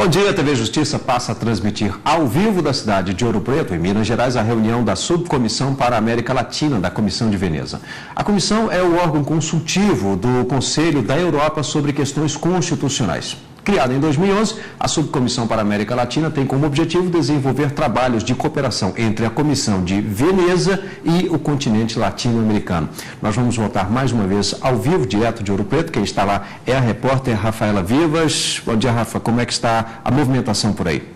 Bom dia, a TV Justiça passa a transmitir ao vivo da cidade de Ouro Preto, em Minas Gerais, a reunião da Subcomissão para a América Latina da Comissão de Veneza. A comissão é o órgão consultivo do Conselho da Europa sobre questões constitucionais. Criada em 2011, a Subcomissão para a América Latina tem como objetivo desenvolver trabalhos de cooperação entre a Comissão de Veneza e o continente latino-americano. Nós vamos voltar mais uma vez ao vivo, direto de Ouro Preto. Quem está lá é a repórter Rafaela Vivas. Bom dia, Rafa. Como é que está a movimentação por aí?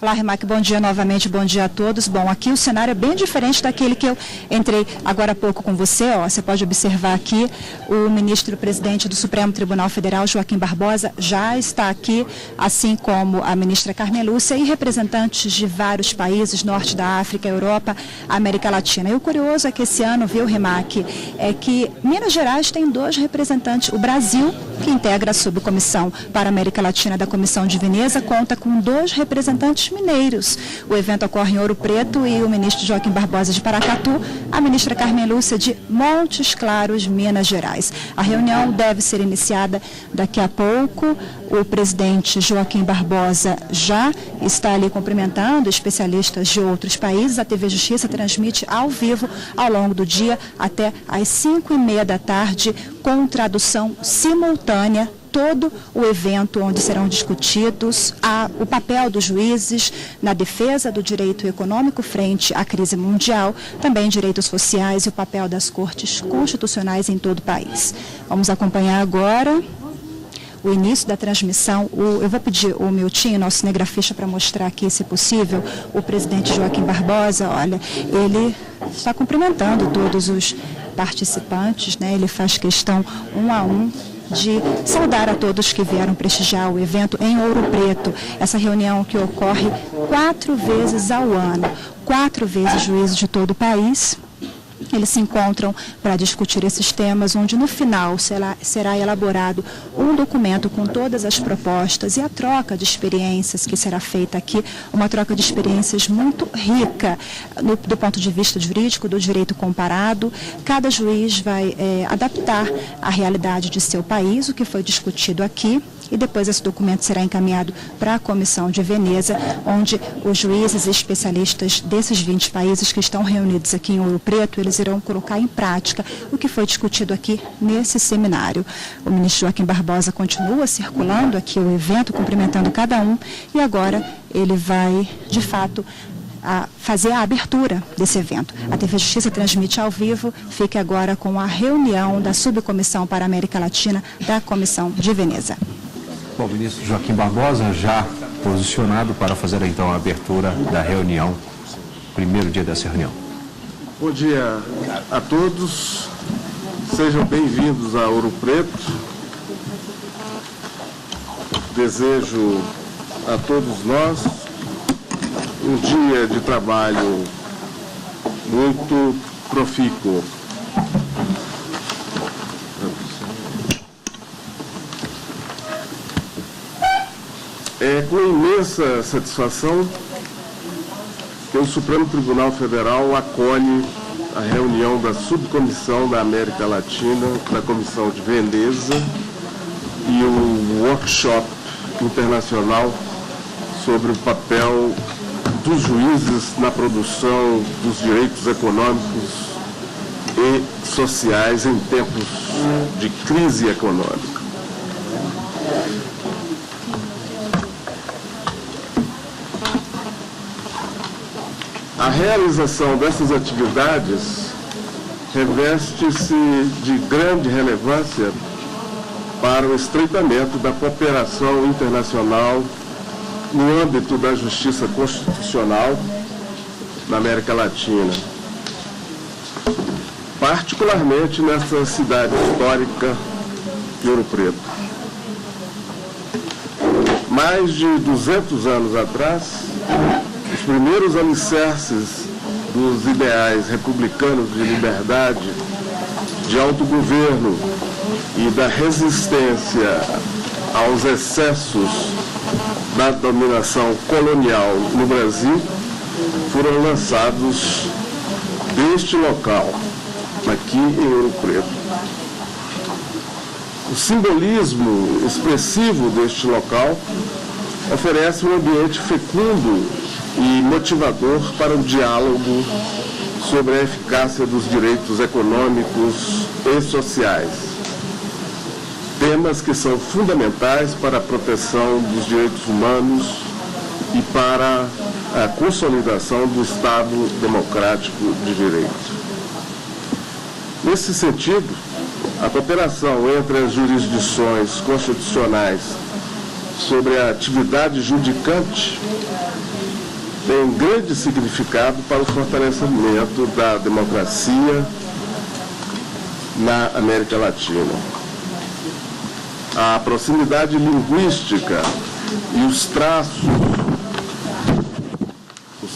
Olá, Rimac, bom dia novamente, bom dia a todos. Bom, aqui o cenário é bem diferente daquele que eu entrei agora há pouco com você. Você pode observar aqui o ministro-presidente do Supremo Tribunal Federal, Joaquim Barbosa, já está aqui, assim como a ministra Carmen Lúcia e representantes de vários países, norte da África, Europa, América Latina. E o curioso é que esse ano, viu, Rimac, é que Minas Gerais tem 2 representantes. O Brasil, que integra a Subcomissão para a América Latina da Comissão de Veneza, conta com 2 representantes mineiros. O evento ocorre em Ouro Preto e o ministro Joaquim Barbosa de Paracatu, a ministra Carmen Lúcia de Montes Claros, Minas Gerais. A reunião deve ser iniciada daqui a pouco. O presidente Joaquim Barbosa já está ali cumprimentando especialistas de outros países. A TV Justiça transmite ao vivo ao longo do dia até às 5h30 da tarde, com tradução simultânea, todo o evento onde serão discutidos o papel dos juízes na defesa do direito econômico frente à crise mundial, também direitos sociais e o papel das cortes constitucionais em todo o país. Vamos acompanhar agora o início da transmissão. Eu vou pedir o Miltinho, nosso cinegrafista, para mostrar aqui, se possível, o presidente Joaquim Barbosa. Olha, ele está cumprimentando todos os participantes, né? Ele faz questão, um a um, de saudar a todos que vieram prestigiar o evento em Ouro Preto. Essa reunião que ocorre 4 vezes ao ano, 4 vezes juízes de todo o país. Eles se encontram para discutir esses temas, onde no final será elaborado um documento com todas as propostas e a troca de experiências que será feita aqui, uma troca de experiências muito rica do ponto de vista jurídico, do direito comparado. Cada juiz vai adaptar a realidade de seu país, o que foi discutido aqui, e depois esse documento será encaminhado para a Comissão de Veneza, onde os juízes e especialistas desses 20 países que estão reunidos aqui em Ouro Preto, eles irão colocar em prática o que foi discutido aqui nesse seminário. O ministro Joaquim Barbosa continua circulando aqui o evento, cumprimentando cada um, e agora ele vai, de fato, fazer a abertura desse evento. A TV Justiça transmite ao vivo. Fique agora com a reunião da Subcomissão para a América Latina da Comissão de Veneza. Bom, o ministro Joaquim Barbosa já posicionado para fazer então a abertura da reunião, primeiro dia dessa reunião. Bom dia a todos, sejam bem-vindos a Ouro Preto. Desejo a todos nós um dia de trabalho muito profícuo. É com imensa satisfação que o Supremo Tribunal Federal acolhe a reunião da Subcomissão da América Latina, da Comissão de Veneza, e o workshop internacional sobre o papel dos juízes na produção dos direitos econômicos e sociais em tempos de crise econômica. A realização dessas atividades reveste-se de grande relevância para o estreitamento da cooperação internacional no âmbito da justiça constitucional na América Latina, particularmente nessa cidade histórica de Ouro Preto. Mais de 200 anos atrás, os primeiros alicerces dos ideais republicanos de liberdade, de autogoverno e da resistência aos excessos da dominação colonial no Brasil foram lançados deste local, aqui em Ouro Preto. O simbolismo expressivo deste local oferece um ambiente fecundo e motivador para o diálogo sobre a eficácia dos direitos econômicos e sociais, temas que são fundamentais para a proteção dos direitos humanos e para a consolidação do Estado democrático de direito. Nesse sentido, a cooperação entre as jurisdições constitucionais sobre a atividade judicante tem grande significado para o fortalecimento da democracia na América Latina. A proximidade linguística e os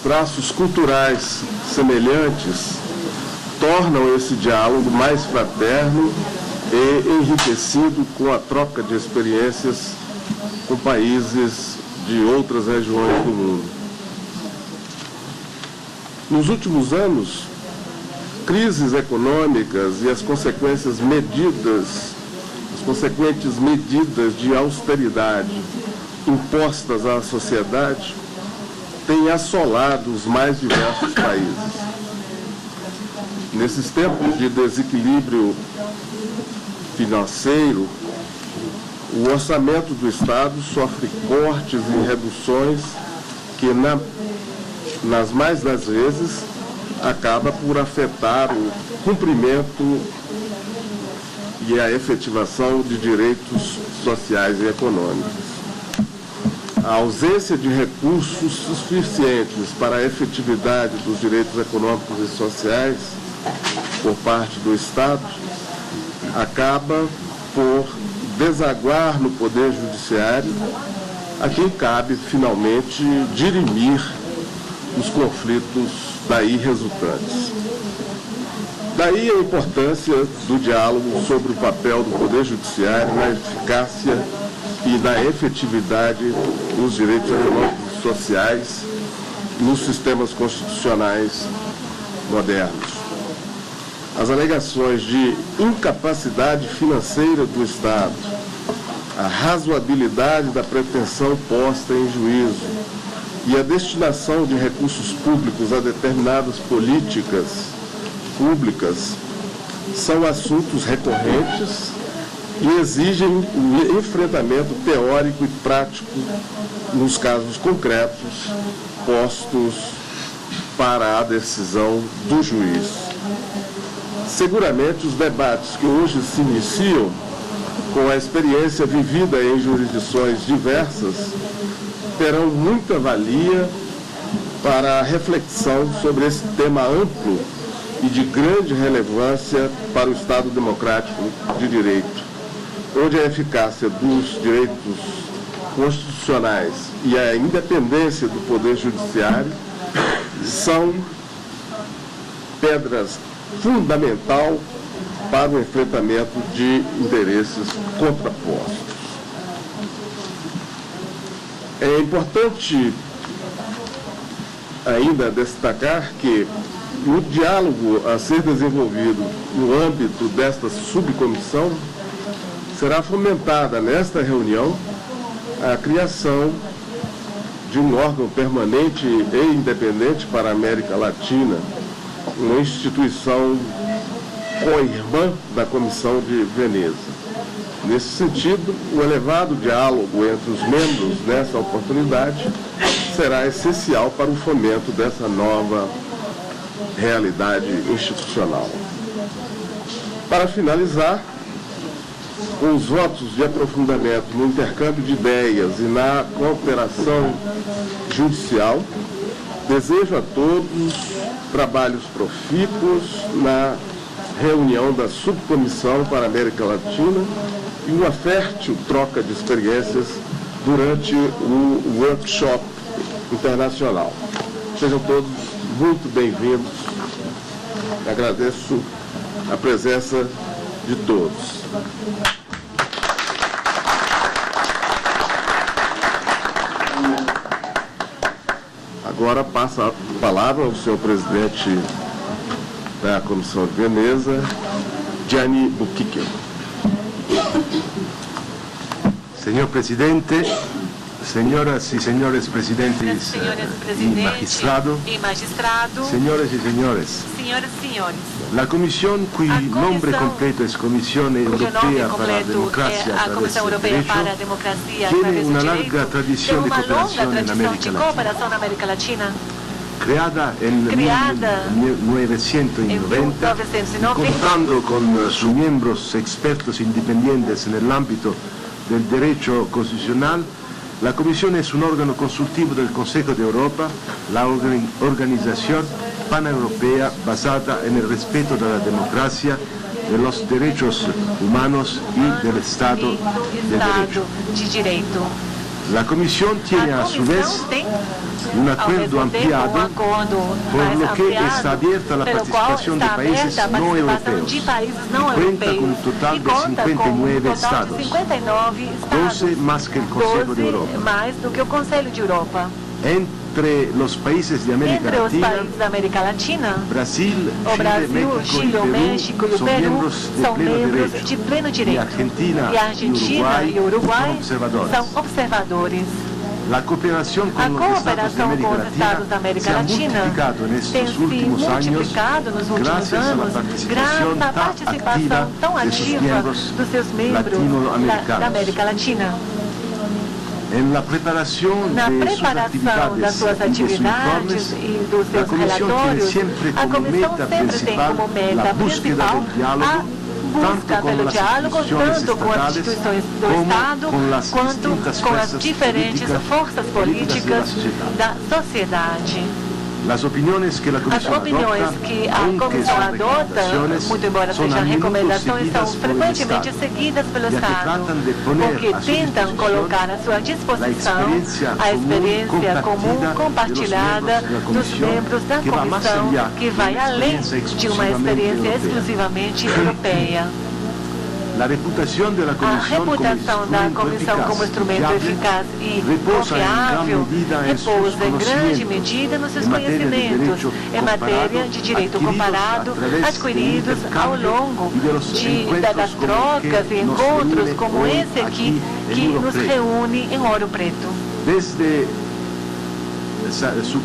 traços culturais semelhantes tornam esse diálogo mais fraterno e enriquecido com a troca de experiências com países de outras regiões do mundo. Nos últimos anos, crises econômicas e as consequentes medidas de austeridade impostas à sociedade têm assolado os mais diversos países. Nesses tempos de desequilíbrio financeiro, o orçamento do Estado sofre cortes e reduções que, nas mais das vezes, acaba por afetar o cumprimento e a efetivação de direitos sociais e econômicos. A ausência de recursos suficientes para a efetividade dos direitos econômicos e sociais por parte do Estado acaba por desaguar no Poder Judiciário, a quem cabe, finalmente, dirimir os conflitos daí resultantes. Daí a importância do diálogo sobre o papel do Poder Judiciário na eficácia e na efetividade dos direitos econômicos e sociais nos sistemas constitucionais modernos. As alegações de incapacidade financeira do Estado, a razoabilidade da pretensão posta em juízo e a destinação de recursos públicos a determinadas políticas públicas são assuntos recorrentes e exigem um enfrentamento teórico e prático nos casos concretos postos para a decisão do juiz. Seguramente os debates que hoje se iniciam, com a experiência vivida em jurisdições diversas, terão muita valia para a reflexão sobre esse tema amplo e de grande relevância para o Estado democrático de direito, onde a eficácia dos direitos constitucionais e a independência do Poder Judiciário são pedras fundamental para o enfrentamento de interesses contrapostos. É importante ainda destacar que no diálogo a ser desenvolvido no âmbito desta subcomissão, será fomentada nesta reunião a criação de um órgão permanente e independente para a América Latina, uma instituição co-irmã da Comissão de Veneza. Nesse sentido, o elevado diálogo entre os membros nessa oportunidade será essencial para o fomento dessa nova realidade institucional. Para finalizar, com os votos de aprofundamento no intercâmbio de ideias e na cooperação judicial, desejo a todos trabalhos profícuos na reunião da Subcomissão para a América Latina e uma fértil troca de experiências durante o workshop internacional. Sejam todos muito bem-vindos. Agradeço a presença de todos. Agora passa a palavra ao senhor presidente da Comissão de Veneza, Gianni Buchicchio. Señor presidente, señoras y señores presidentes y magistrados, señores y señores, la comisión, cuyo nombre completo es Comisión Europea para la Democracia a través del Derecho, tiene una larga tradición de cooperación en América Latina. Creada en 1990, contando con sus miembros expertos independientes en el ámbito del derecho constitucional, la Comisión es un órgano consultivo del Consejo de Europa, la organización paneuropea basada en el respeto de la democracia, de los derechos humanos y del Estado de Derecho. La Comisión tiene a su vez un acuerdo ampliado, por lo que está abierta a la participación de países no europeos y cuenta con un total de 59 estados, 12 más que el Consejo de Europa. Entre los países de América Latina, Brasil, Chile, México y Perú son miembros de pleno derecho, y Argentina y Uruguay son observadores. La cooperación con los Estados de América Latina se ha multiplicado nos últimos años gracias a la participación tan activa de sus miembros da América Latina. Na preparação das suas atividades e dos seus relatórios, a Comissão sempre tem como meta principal a busca pelo diálogo tanto com as instituições do Estado quanto com as diferentes forças políticas da sociedade. As opiniões que a Comissão adota, muito embora sejam recomendações, são frequentemente seguidas pelo Estado, porque tentam colocar à sua disposição a experiência comum compartilhada dos membros da Comissão, que vai além de uma experiência exclusivamente europeia. A reputação da Comissão como instrumento eficaz e confiável repousa em grande medida nos seus conhecimentos em matéria de direito comparado adquiridos ao longo das trocas e encontros como esse aqui, que nos reúne em Ouro Preto. Desde a sua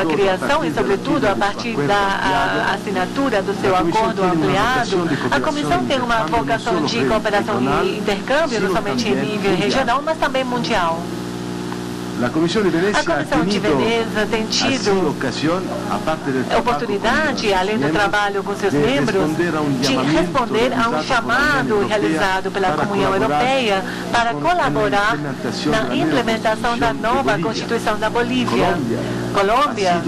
criação e, sobretudo, a partir da assinatura do seu acordo ampliado, a Comissão tem uma vocação de cooperação e intercâmbio, não somente em nível regional, mas também mundial. A Comissão de Veneza tem tido a oportunidade, além do trabalho com seus membros, de responder a um chamado realizado pela Comunhão Europeia para colaborar na implementação da nova Constituição da Bolívia. Colômbia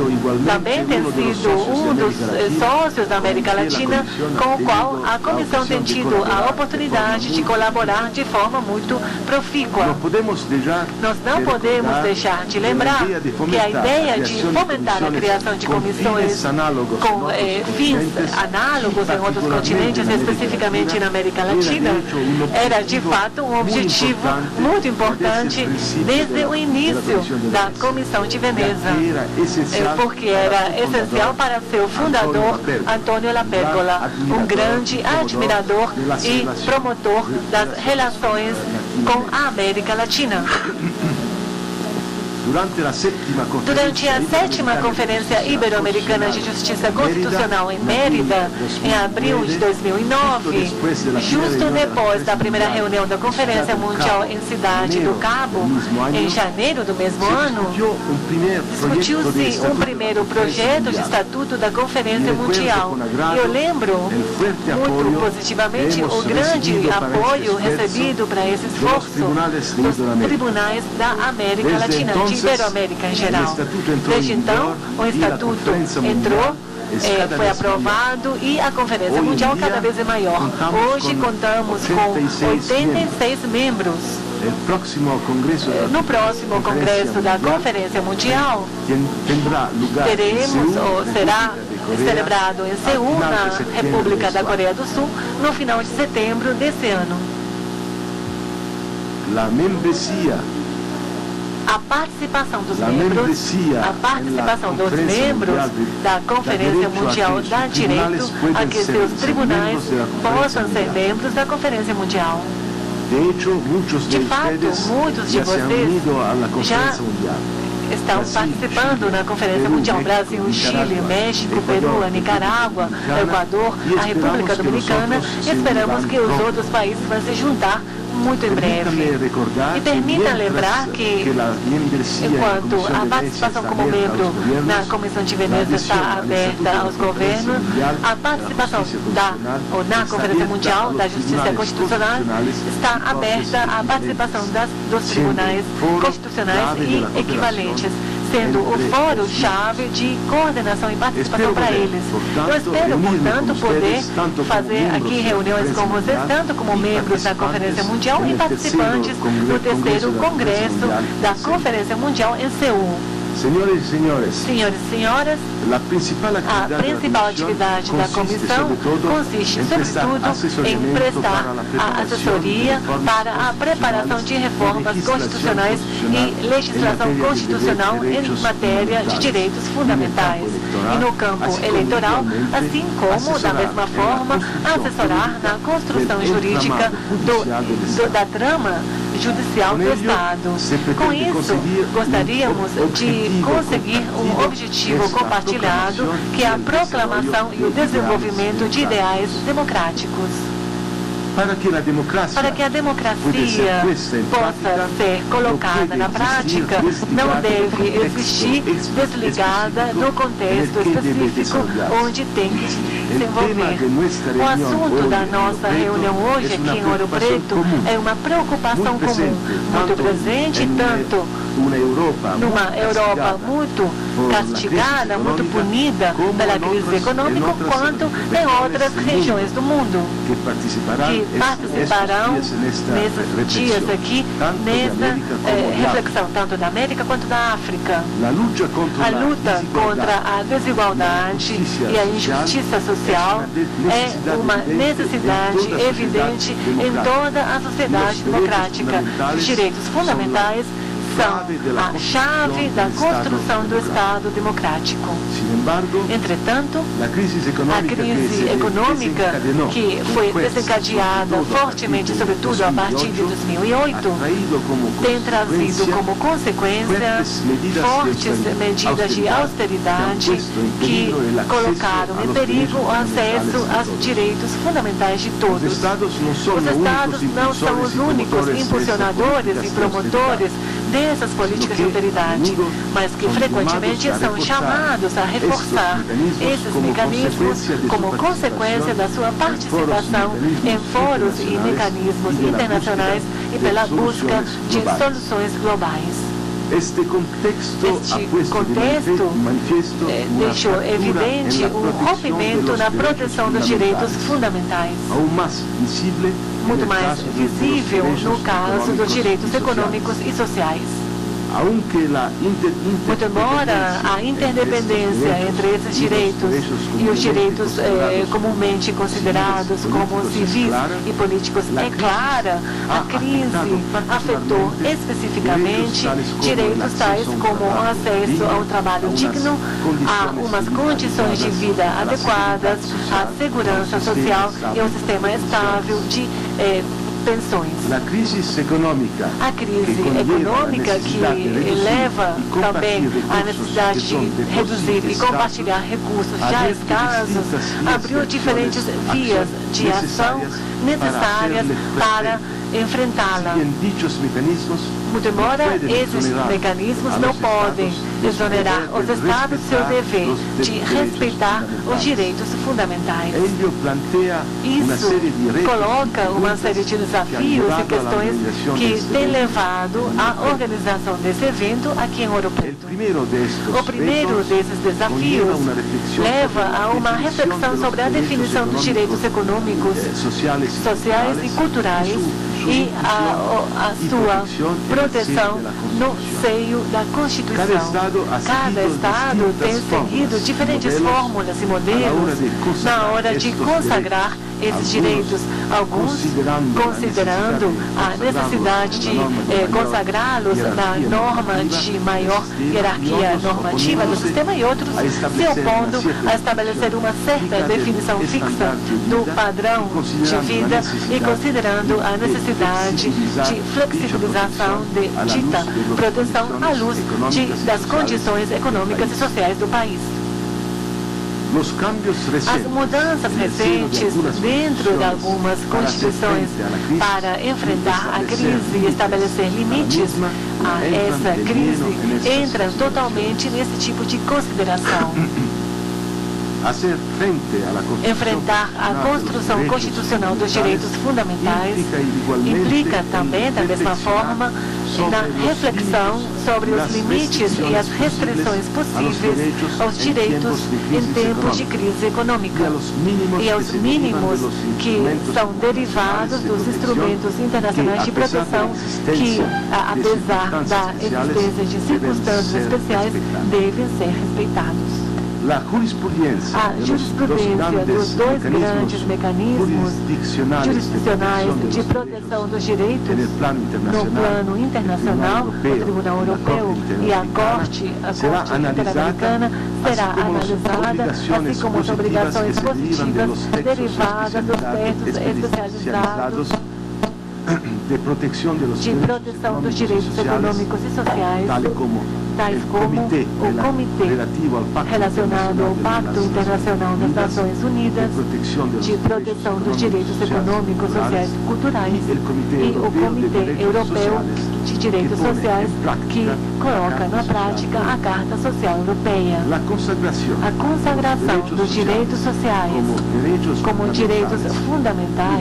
também tem sido um dos sócios da América Latina com o qual a Comissão tem tido a oportunidade de colaborar de forma muito profícua. Nós não podemos deixar de lembrar que a ideia de fomentar a criação de comissões com fins análogos em outros continentes, especificamente na América Latina, era de fato um objetivo muito importante desde o início da Comissão de Veneza, porque era essencial para seu fundador, Antônio Lapérgola, um grande admirador e promotor das relações com a América Latina. Durante a 7ª Conferência Ibero-Americana de Justiça Constitucional em Mérida, em abril de 2009, justo depois da primeira reunião da Conferência Mundial em Cidade do Cabo, em janeiro do mesmo ano, discutiu-se um primeiro projeto de estatuto da Conferência Mundial. E eu lembro muito positivamente o grande apoio recebido para esse esforço dos tribunais da América Latina, de Iberoamérica em geral. Desde então, o Estatuto entrou, foi aprovado e a Conferência Mundial cada vez é maior. Hoje contamos com 86 membros. No próximo Congresso da Conferência Mundial, teremos, ou será celebrado em Seul, na República da Coreia do Sul, no final de setembro desse ano. a participação dos membros da Conferência Mundial dá direito a que seus tribunais possam ser membros da Conferência Mundial. De fato, muitos de vocês já estão participando na Conferência Mundial. Brasil, Chile, México, Peru, Nicarágua, Equador, a República Dominicana. Esperamos que os outros países vão se juntar muito em breve. E permita lembrar que, enquanto a participação como membro na Comissão de Veneza está aberta aos governos, a participação na Conferência Mundial da Justiça Constitucional está aberta à participação dos tribunais constitucionais e equivalentes, sendo o fórum-chave de coordenação e participação para eles. Eu espero, portanto, poder fazer aqui reuniões com vocês, tanto como membros da Conferência Mundial e participantes do 3º Congresso da Conferência Mundial em Seul. Senhores e senhoras, a principal atividade da comissão consiste, sobretudo, em prestar a assessoria para a preparação de reformas constitucionais e legislação constitucional em matéria de direitos fundamentais. E no campo eleitoral, assim como, da mesma forma, assessorar na construção jurídica da trama judicial do Estado. Com isso, gostaríamos de conseguir um objetivo compartilhado, que é a proclamação e o desenvolvimento de ideais democráticos. Para que a democracia possa ser colocada na prática, não deve existir desligada do contexto específico onde tem que se envolver. O assunto da nossa reunião hoje aqui em Ouro Preto é uma preocupação comum, muito presente, tanto numa Europa muito castigada, muito punida pela crise econômica, quanto em outras regiões do mundo, que participarão nesses dias aqui, nessa reflexão, tanto da América quanto da África. A luta contra a desigualdade e a injustiça social é uma necessidade evidente em toda a sociedade democrática. Os direitos fundamentais são a chave da construção do Estado democrático. Entretanto, a crise econômica, que foi desencadeada fortemente, sobretudo a partir de 2008, tem trazido como consequência fortes medidas de austeridade que colocaram em perigo o acesso aos direitos fundamentais de todos. Os Estados não são os únicos impulsionadores e promotores dessas políticas de austeridade, mas que frequentemente são chamados a reforçar esses mecanismos como consequência da sua participação em fóruns e mecanismos internacionais e pela busca de soluções globais. Este contexto deixou evidente um rompimento na proteção dos direitos fundamentais, muito mais visível no caso dos direitos econômicos e sociais. Muito embora a interdependência entre esses direitos e os direitos comumente considerados como civis e políticos é clara, a crise afetou especificamente direitos tais como o acesso a um trabalho digno, a umas condições de vida adequadas, a segurança social e um sistema estável de pensões. A crise econômica que leva também à necessidade de reduzir e compartilhar recursos já escassos abriu diferentes vias de ação necessárias para enfrentá-la. Muito embora esses mecanismos não podem exonerar os Estados de seu dever de respeitar os direitos fundamentais. Isso coloca uma série de desafios e questões que têm levado à organização desse evento aqui em Ouro Preto. O primeiro desses desafios leva a uma reflexão sobre a definição dos direitos econômicos, sociais e culturais e a sua proteção no seio da Constituição. Cada Estado tem seguido diferentes fórmulas e modelos na hora de consagrar esses direitos, alguns considerando a necessidade de consagrá-los na norma de maior hierarquia normativa do sistema e outros se opondo a estabelecer uma certa definição fixa do padrão de vida e considerando a necessidade de flexibilização de dita proteção à luz das condições econômicas e sociais do país. As mudanças recentes dentro de algumas constituições para enfrentar a crise e estabelecer limites a essa crise entram totalmente nesse tipo de consideração. Enfrentar a construção constitucional dos direitos fundamentais implica também, da mesma forma, na reflexão sobre os limites e as restrições possíveis aos direitos em tempos de crise econômica e aos mínimos que são derivados dos instrumentos internacionais de proteção que, apesar da existência de circunstâncias especiais, devem ser respeitados. A jurisprudência dos dois grandes mecanismos jurisdicionais de proteção dos direitos no plano internacional, o Tribunal Europeu e a Corte Interamericana, será analisada, assim como as obrigações positivas derivadas dos textos especializados de proteção dos direitos econômicos e sociais, tais como o Comitê relacionado ao Pacto Internacional das Nações Unidas de Proteção dos Direitos Econômicos, Sociais e Culturais e o Comitê Europeu de Direitos Sociais, que coloca na prática a Carta Social Europeia. A consagração dos direitos sociais como direitos fundamentais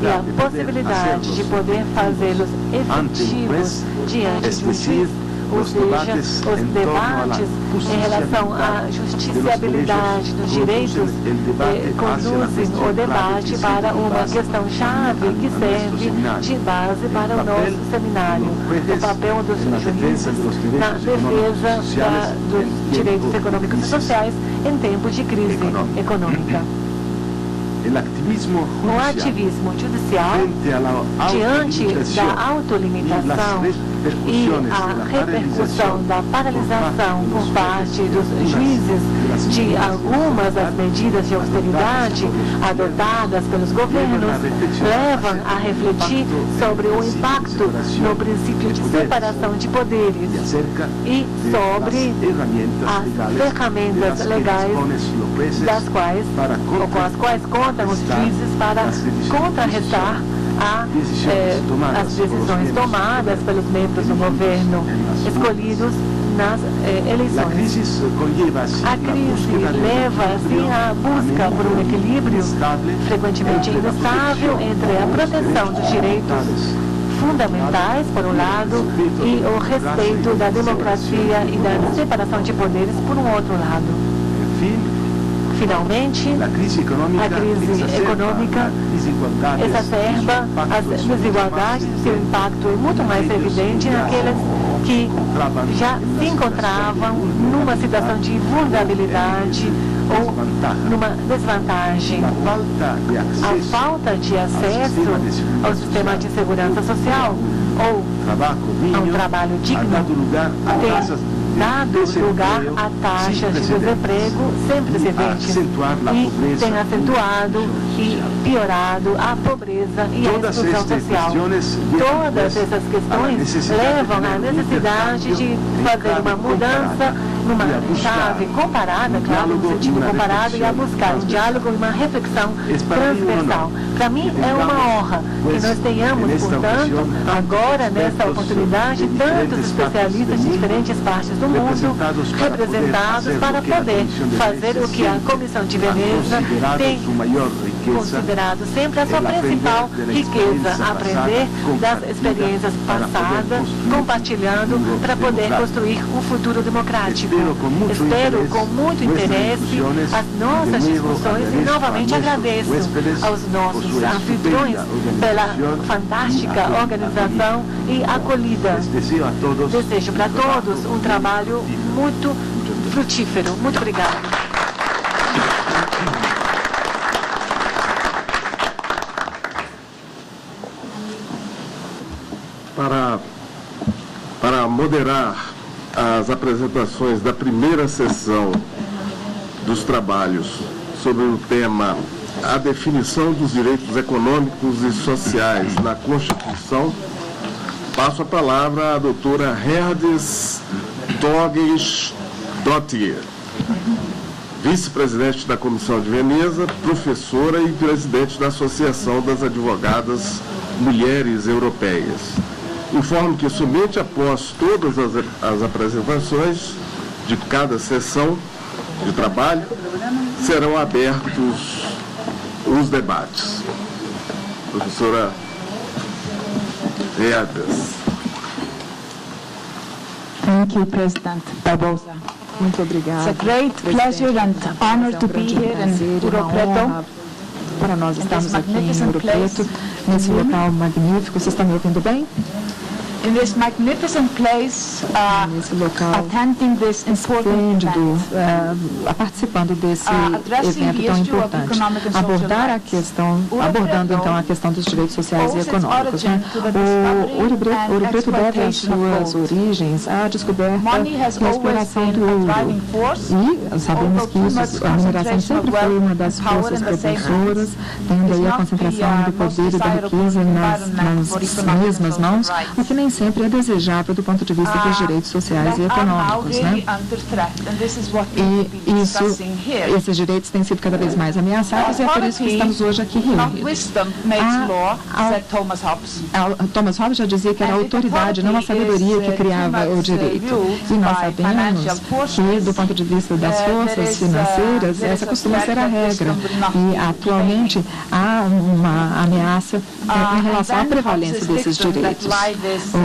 e a possibilidade de poder fazê-los efetivos diante do juiz, ou seja, os debates em relação à justiciabilidade dos direitos conduzem o debate para uma questão-chave que serve de base para o nosso seminário. O papel dos juízes na defesa dos direitos econômicos e sociais em tempos de crise econômica. O ativismo judicial, diante da autolimitação e a repercussão da paralisação por parte dos juízes de algumas das medidas de austeridade adotadas pelos governos, levam a refletir sobre o impacto no princípio de separação de poderes e sobre as ferramentas legais com as quais contam os juízes para contrarrestar as decisões tomadas pelos membros do governo escolhidos nas eleições. A crise leva, assim, à busca por um equilíbrio frequentemente instável entre a proteção dos direitos fundamentais, por um lado, e o respeito da democracia e da separação de poderes, por um outro lado. Finalmente, a crise econômica exacerba as desigualdades e seu impacto é muito mais evidente naqueles que já se encontravam numa situação de vulnerabilidade ou numa desvantagem. A falta de acesso ao sistema de segurança social ou a um trabalho digno tem dado lugar a taxas de desemprego sem precedentes e tem acentuado e piorado a pobreza e a exclusão social. Todas essas questões levam à necessidade de fazer uma mudança numa chave comparada, claro, no sentido comparado, e a buscar um diálogo e uma reflexão transversal. Para mim é uma honra que nós tenhamos, portanto, agora, nessa oportunidade, tantos especialistas de diferentes partes do mundo representados para poder fazer o que a Comissão de Veneza tem considerado sempre a sua principal riqueza, aprender das experiências passadas, compartilhando para poder construir um futuro democrático. Espero com muito interesse as nossas discussões e novamente agradeço aos nossos anfitriões pela fantástica organização e acolhida. Desejo para todos um trabalho muito frutífero. Muito obrigada. moderar as apresentações da primeira sessão dos trabalhos sobre o tema A definição dos direitos econômicos e sociais na Constituição, passo a palavra à doutora Herdis Thorgeirsdottir, vice-presidente da Comissão de Veneza, professora e presidente da Associação das Advogadas Mulheres Europeias. Informo que somente após todas as apresentações de cada sessão de trabalho serão abertos os debates. Professora Herdis. Thank you, President Barbosa. Muito obrigada. It's a great pleasure and honor to be here in Ouro Preto. Para nós estarmos aqui em Ouro Preto, nesse local magnífico. Vocês estão me ouvindo bem? In this magnificent place, nesse local attending this important esplêndido, event. Participando desse evento tão importante, abordando então a questão dos direitos sociais e econômicos. Né? O Ouro Preto deve as suas origens à descoberta e à exploração do ouro. E sabemos que isso, a mineração sempre foi uma das forças propulsoras, tendo aí a concentração do poder e da riqueza nas mesmas mãos, o que nem sempre é desejável do ponto de vista dos direitos sociais e econômicos, né? E esses direitos têm sido cada vez mais ameaçados e é por isso que estamos hoje aqui reunidos. Thomas Hobbes já dizia que era a autoridade, não a sabedoria, que criava o direito. E nós sabemos que, do ponto de vista das forças financeiras, essa costuma ser a regra. E, atualmente, há uma ameaça em relação à prevalência desses direitos.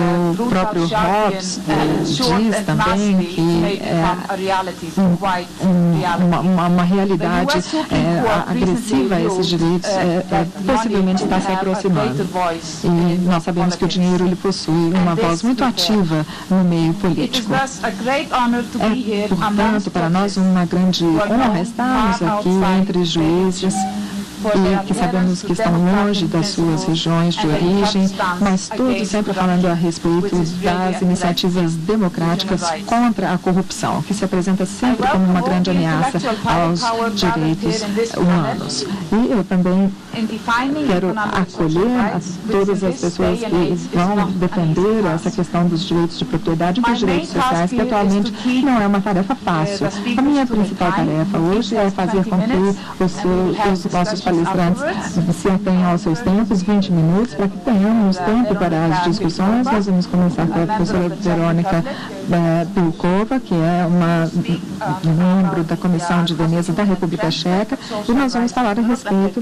O próprio Hobbes diz também que uma realidade agressiva a esses direitos possivelmente está se aproximando. E nós sabemos que o dinheiro ele possui uma voz muito ativa no meio político. É, portanto, para nós uma grande honra estarmos aqui entre juízes e que sabemos que estão longe das suas regiões de origem, mas todos sempre falando a respeito das iniciativas democráticas contra a corrupção, que se apresenta sempre como uma grande ameaça aos direitos humanos. E eu também quero acolher todas as pessoas que vão defender essa questão dos direitos de propriedade e dos direitos sociais, que atualmente não é uma tarefa fácil. A minha principal tarefa hoje é fazer com que os nossos palestrantes se atenham aos seus tempos, 20 minutos, para que tenhamos tempo para as discussões. Nós vamos começar com a professora Verônica Pilkova, que é uma membro da Comissão de Veneza da República Tcheca, e nós vamos falar a respeito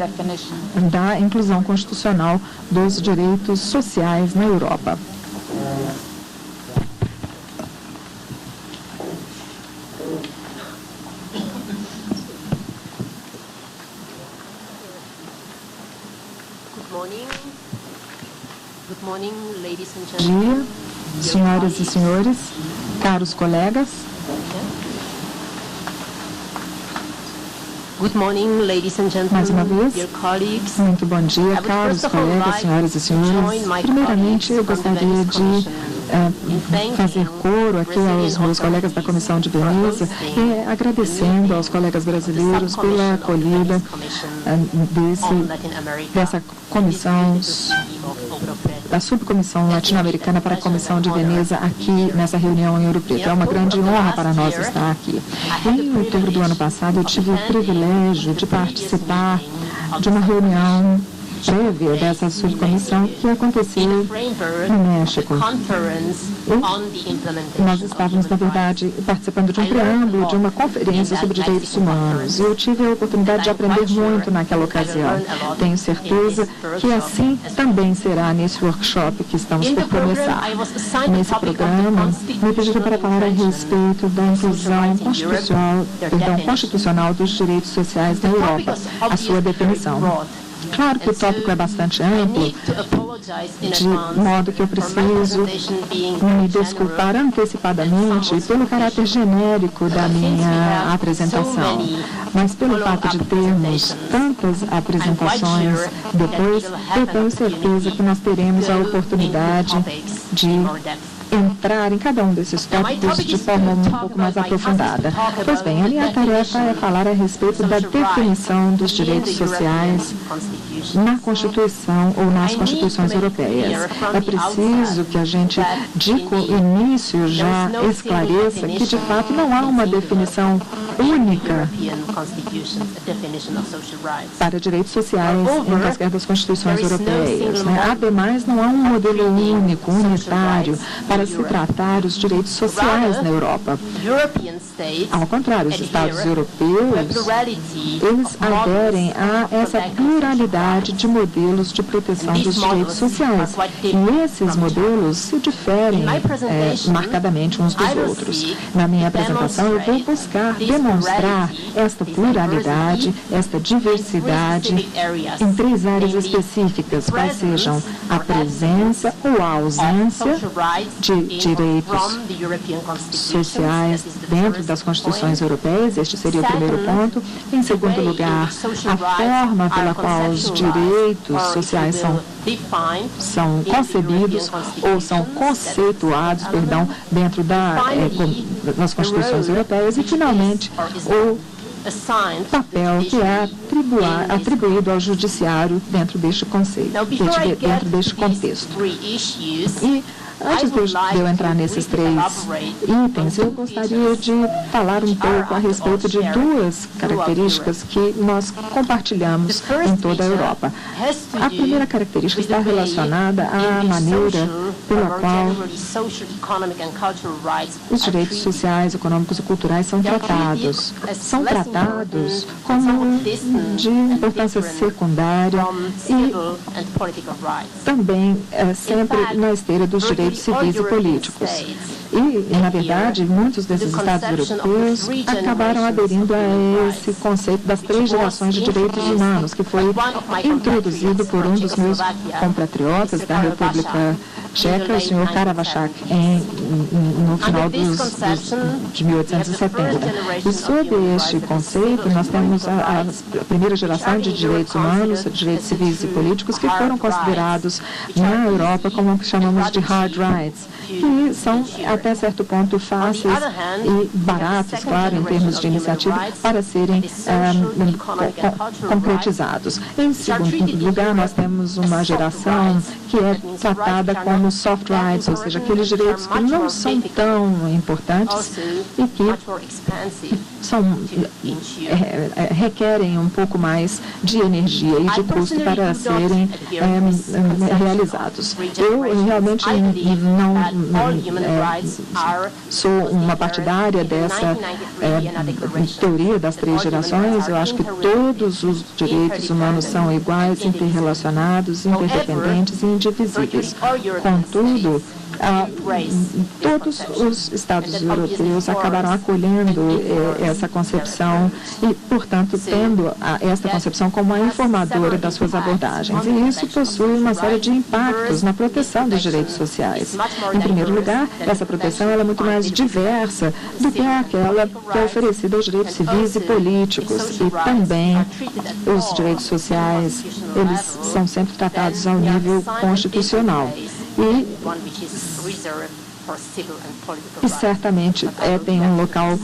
da inclusão constitucional dos direitos sociais na Europa. Bom dia, senhoras e senhores, caros colegas. Mais uma vez, muito bom dia, caros colegas, senhoras e senhores. Primeiramente, eu gostaria de fazer coro aqui aos meus colegas da Comissão de Veneza, agradecendo aos colegas brasileiros pela acolhida dessa comissão, da subcomissão latino-americana para a Comissão de Veneza aqui nessa reunião em Ouro Preto. É uma grande honra para nós estar aqui. Em outubro do ano passado, eu tive o privilégio de participar de uma reunião prévia dessa subcomissão que aconteceu no México. E nós estávamos, na verdade, participando de um preâmbulo de uma conferência sobre direitos humanos. E eu tive a oportunidade de aprender muito naquela ocasião. Tenho certeza que assim também será nesse workshop que estamos por começar. Nesse programa, me pediram para falar a respeito da inclusão constitucional dos direitos sociais na Europa, a sua definição. Claro que o tópico é bastante amplo, de modo que eu preciso me desculpar antecipadamente pelo caráter genérico da minha apresentação. Mas pelo fato de termos tantas apresentações depois, eu tenho certeza que nós teremos a oportunidade de entrar em cada um desses tópicos de forma um pouco mais aprofundada. Pois bem, a minha tarefa é falar a respeito da definição dos direitos sociais na Constituição ou nas Constituições europeias. É preciso que a gente, de início, já esclareça que, de fato, não há uma definição única para direitos sociais em quaisquer das Constituições europeias. Ademais, não há um modelo único, unitário, para se tratar os direitos sociais na Europa. Ao contrário, os Estados europeus, eles aderem a essa pluralidade de modelos de proteção dos direitos sociais. E esses modelos se diferem marcadamente uns dos outros. Na minha apresentação, eu vou buscar demonstrar esta pluralidade, esta diversidade em 3 áreas específicas, quais sejam a presença ou a ausência de direitos sociais dentro das Constituições europeias. Este seria o primeiro ponto. Em segundo lugar, a forma pela qual os direitos sociais são concebidos ou são conceituados, dentro das Constituições europeias. E, finalmente, o papel que é atribuído ao judiciário dentro deste conceito, dentro deste contexto. E antes de eu entrar nesses 3 itens, eu gostaria de falar um pouco a respeito de 2 características que nós compartilhamos em toda a Europa. A primeira característica está relacionada à maneira pela qual os direitos sociais, econômicos e culturais são tratados. São tratados como de importância secundária e também sempre na esteira dos direitos civis e políticos. E, na verdade, muitos desses Estados europeus acabaram aderindo a esse conceito das 3 gerações de direitos humanos, que foi introduzido por um dos meus compatriotas da República Tcheca, o senhor Karavašák, no final de 1870. E sob este conceito, nós temos a primeira geração de direitos humanos, direitos civis e políticos, que foram considerados na Europa como o que chamamos de hard rights, que são, até certo ponto, fáceis e baratos, claro, em termos de iniciativa, para serem concretizados. Em segundo lugar, nós temos uma geração que é tratada como soft rights, ou seja, aqueles direitos que não são tão importantes e que requerem um pouco mais de energia e de custo para serem realizados. Eu realmente não sou uma partidária dessa teoria das 3 gerações. Eu acho que todos os direitos humanos são iguais, interrelacionados, interdependentes e indivisíveis. Contudo, todos os Estados europeus acabaram acolhendo essa concepção e, portanto, tendo esta concepção como a informadora das suas abordagens. E isso possui uma série de impactos na proteção dos direitos sociais. Em primeiro lugar, essa proteção é muito mais diversa do que aquela que é oferecida aos direitos civis e políticos. E também os direitos sociais, eles são sempre tratados ao nível constitucional. E certamente tem um local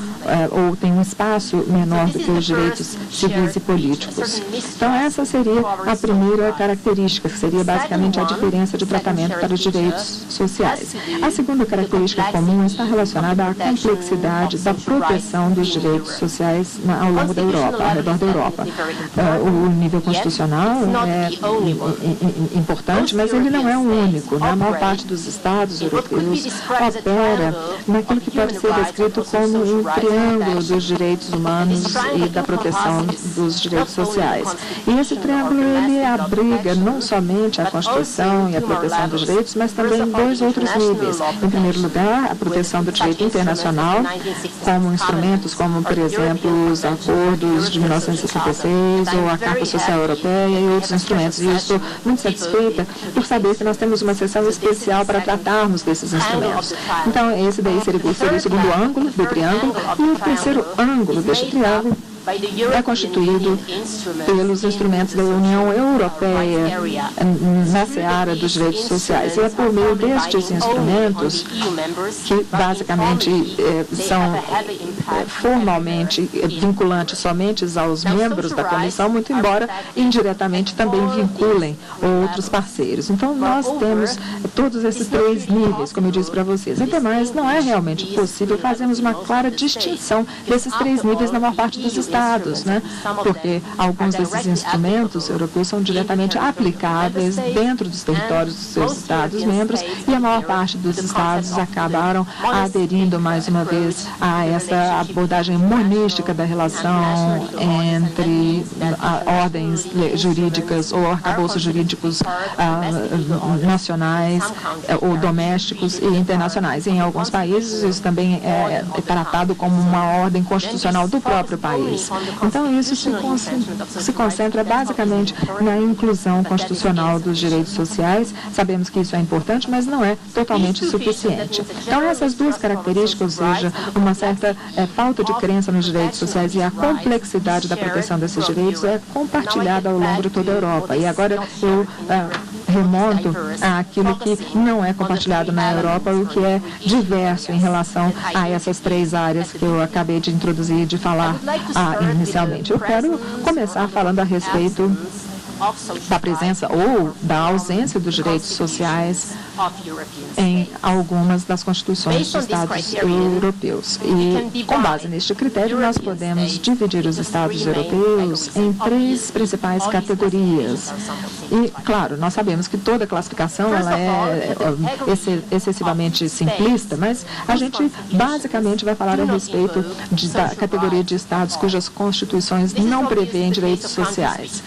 ou tem um espaço menor do que os direitos civis e políticos. Então, essa seria a primeira característica, que seria basicamente a diferença de tratamento para os direitos sociais. A segunda característica comum está relacionada à complexidade da proteção dos direitos sociais ao longo da Europa, ao redor da Europa. O nível constitucional é importante, mas ele não é o único. A maior parte dos Estados europeus opera naquilo que pode ser descrito como um triângulo dos direitos humanos e da proteção dos direitos sociais. E esse triângulo, ele abriga não somente a Constituição e a proteção dos direitos, mas também 2 outros níveis. Em primeiro lugar, a proteção do direito internacional, como instrumentos como, por exemplo, os acordos de 1966 ou a Carta Social Europeia e outros instrumentos. E eu estou muito satisfeita por saber que nós temos uma sessão especial para tratarmos desses instrumentos. Então, esse daí seria o segundo ângulo do triângulo, e o terceiro ângulo deste triângulo é constituído pelos instrumentos da União Europeia na seara dos direitos sociais. E é por meio destes instrumentos que, basicamente, são formalmente vinculantes somente aos membros da comissão, muito embora indiretamente também vinculem outros parceiros. Então, nós temos todos esses 3 níveis, como eu disse para vocês. Ademais, não é realmente possível fazermos uma clara distinção desses 3 níveis na maior parte dos estados, né? Porque alguns desses instrumentos europeus são diretamente aplicáveis dentro dos territórios dos seus estados-membros e a maior parte dos estados acabaram aderindo mais uma vez a essa abordagem monística da relação entre ordens jurídicas ou arcabouços jurídicos nacionais ou domésticos e internacionais. Em alguns países, isso também é tratado como uma ordem constitucional do próprio país. Então, isso se concentra basicamente na inclusão constitucional dos direitos sociais. Sabemos que isso é importante, mas não é totalmente suficiente. Então, essas 2 características, ou seja, uma certa falta de crença nos direitos sociais e a complexidade da proteção desses direitos é compartilhada ao longo de toda a Europa. E agora eu remonto àquilo que não é compartilhado na Europa, o que é diverso em relação a essas 3 áreas que eu acabei de introduzir e de falar inicialmente. Eu quero começar falando a respeito da presença ou da ausência dos direitos sociais em algumas das constituições dos Estados europeus. E, com base neste critério, nós podemos dividir os Estados europeus em 3 principais categorias. E, claro, nós sabemos que toda classificação ela é excessivamente simplista, mas a gente basicamente vai falar a respeito da categoria de Estados cujas constituições não prevêem direitos sociais.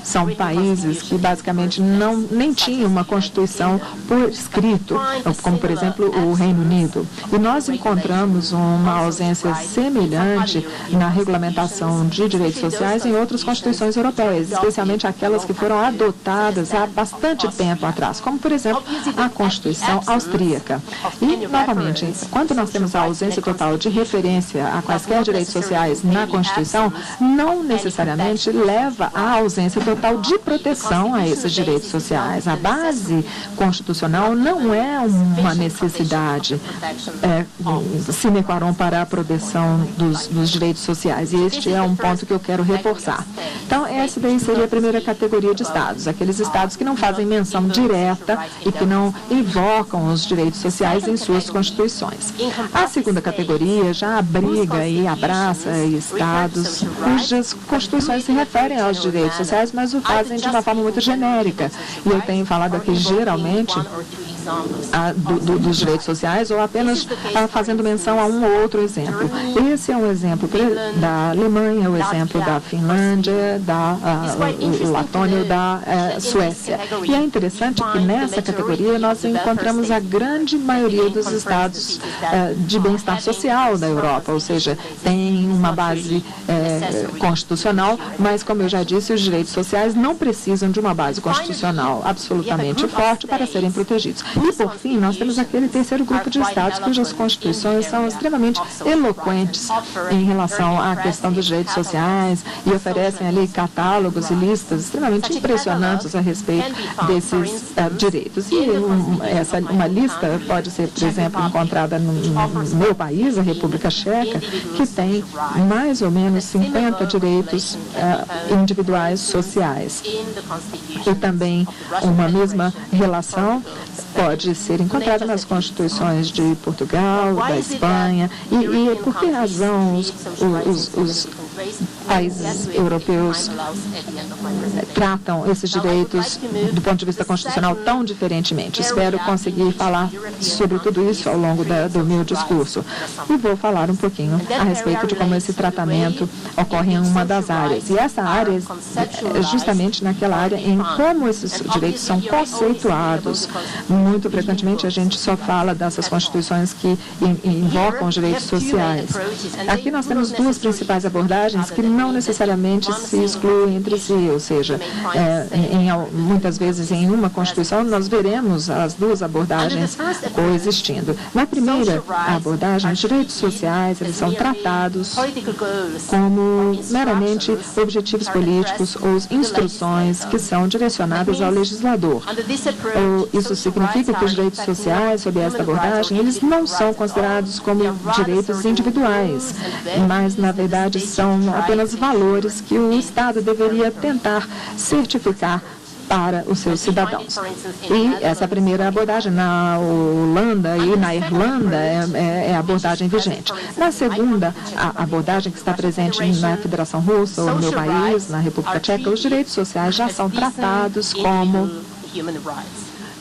São países que basicamente nem tinham uma constituição por escrito, como, por exemplo, o Reino Unido. E nós encontramos uma ausência semelhante na regulamentação de direitos sociais em outras constituições europeias, especialmente aquelas que foram adotadas há bastante tempo atrás, como, por exemplo, a Constituição Austríaca. E, novamente, quando nós temos a ausência total de referência a quaisquer direitos sociais na Constituição, não necessariamente leva à ausência total de proteção a esses direitos sociais. A base constitucional não é uma necessidade sine qua non para a proteção dos direitos sociais. E este é um ponto que eu quero reforçar. Então, essa daí seria a primeira categoria de estados, aqueles estados que não fazem menção direta e que não invocam os direitos sociais em suas constituições. A segunda categoria já abriga e abraça estados cujas constituições se referem aos direitos sociais, mas o fazem de uma forma muito genérica. E eu tenho falado aqui geralmente dos direitos sociais ou apenas fazendo menção a um ou outro exemplo. Esse é um exemplo da Alemanha, o exemplo da Finlândia, da Letônia, da Suécia. E é interessante que nessa categoria nós encontramos a grande maioria dos estados de bem-estar social da Europa, ou seja, tem uma base constitucional, mas, como eu já disse, os direitos sociais não precisam de uma base constitucional absolutamente forte para serem protegidos. E, por fim, nós temos aquele terceiro grupo de estados cujas constituições são extremamente eloquentes em relação à questão dos direitos sociais e oferecem ali catálogos e listas extremamente impressionantes a respeito desses direitos. E uma lista pode ser, por exemplo, encontrada no meu país, a República Tcheca, que tem mais ou menos 50 direitos individuais sociais. E também uma mesma relação pode ser encontrada nas constituições de Portugal, da Espanha. E por que razão os países europeus tratam esses direitos do ponto de vista constitucional tão diferentemente? Espero conseguir falar sobre tudo isso ao longo do meu discurso. E vou falar um pouquinho a respeito de como esse tratamento ocorre em uma das áreas. E essa área é justamente naquela área em como esses direitos são conceituados. Muito frequentemente a gente só fala dessas constituições que invocam os direitos sociais. Aqui nós temos duas principais abordagens que não não necessariamente se excluem entre si, ou seja, muitas vezes em uma Constituição nós veremos as duas abordagens coexistindo. Na primeira abordagem, os direitos sociais eles são tratados como meramente objetivos políticos ou instruções que são direcionadas ao legislador. Isso significa que os direitos sociais, sob esta abordagem, eles não são considerados como direitos individuais, mas, na verdade, são apenas valores que o Estado deveria tentar certificar para os seus cidadãos. E essa primeira abordagem na Holanda e na Irlanda é a abordagem vigente. Na segunda, a abordagem que está presente na Federação Russa, ou no meu país, na República Tcheca, os direitos sociais já são tratados como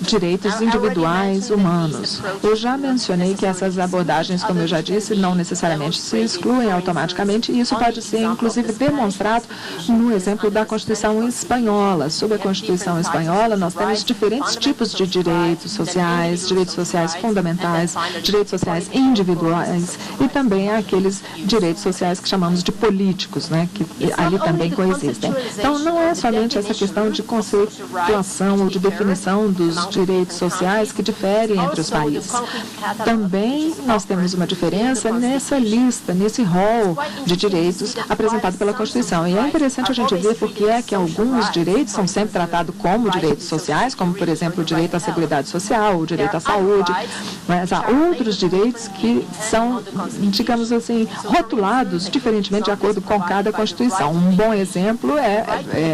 direitos individuais humanos. Eu já mencionei que essas abordagens, como eu já disse, não necessariamente se excluem automaticamente, e isso pode ser, inclusive, demonstrado no exemplo da Constituição espanhola. Sob a Constituição espanhola, nós temos diferentes tipos de direitos sociais fundamentais, direitos sociais individuais e também aqueles direitos sociais que chamamos de políticos, né, que ali também coexistem. Então, não é somente essa questão de conceituação ou de definição dos direitos sociais que diferem entre os países. Também nós temos uma diferença nessa lista, nesse rol de direitos apresentado pela Constituição. E é interessante a gente ver porque é que alguns direitos são sempre tratados como direitos sociais, como, por exemplo, o direito à seguridade social, o direito à saúde, mas há outros direitos que são, digamos assim, rotulados diferentemente de acordo com cada Constituição. Um bom exemplo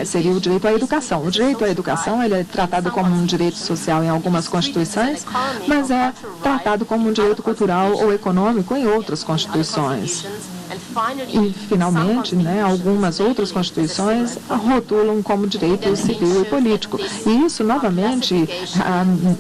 seria o direito à educação. O direito à educação ele é tratado como um direito social em algumas constituições, mas é tratado como um direito cultural ou econômico em outras constituições. E, finalmente, algumas outras constituições rotulam como direito civil e político. E isso, novamente,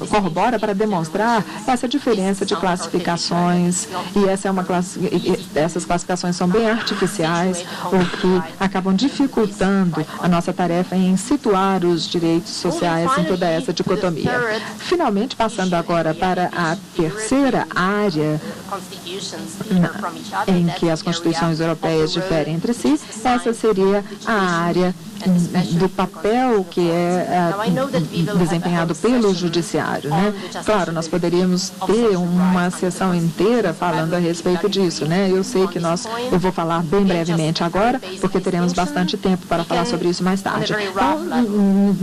corrobora para demonstrar essa diferença de classificações. E essas classificações são bem artificiais, o que acabam dificultando a nossa tarefa em situar os direitos sociais em toda essa dicotomia. Finalmente, passando agora para a terceira área em que as constituições europeias diferem entre si, essa seria a área do papel que é desempenhado pelo judiciário, né? Claro, nós poderíamos ter uma sessão inteira falando a respeito disso, né? Eu sei que eu vou falar bem brevemente agora, porque teremos bastante tempo para falar sobre isso mais tarde.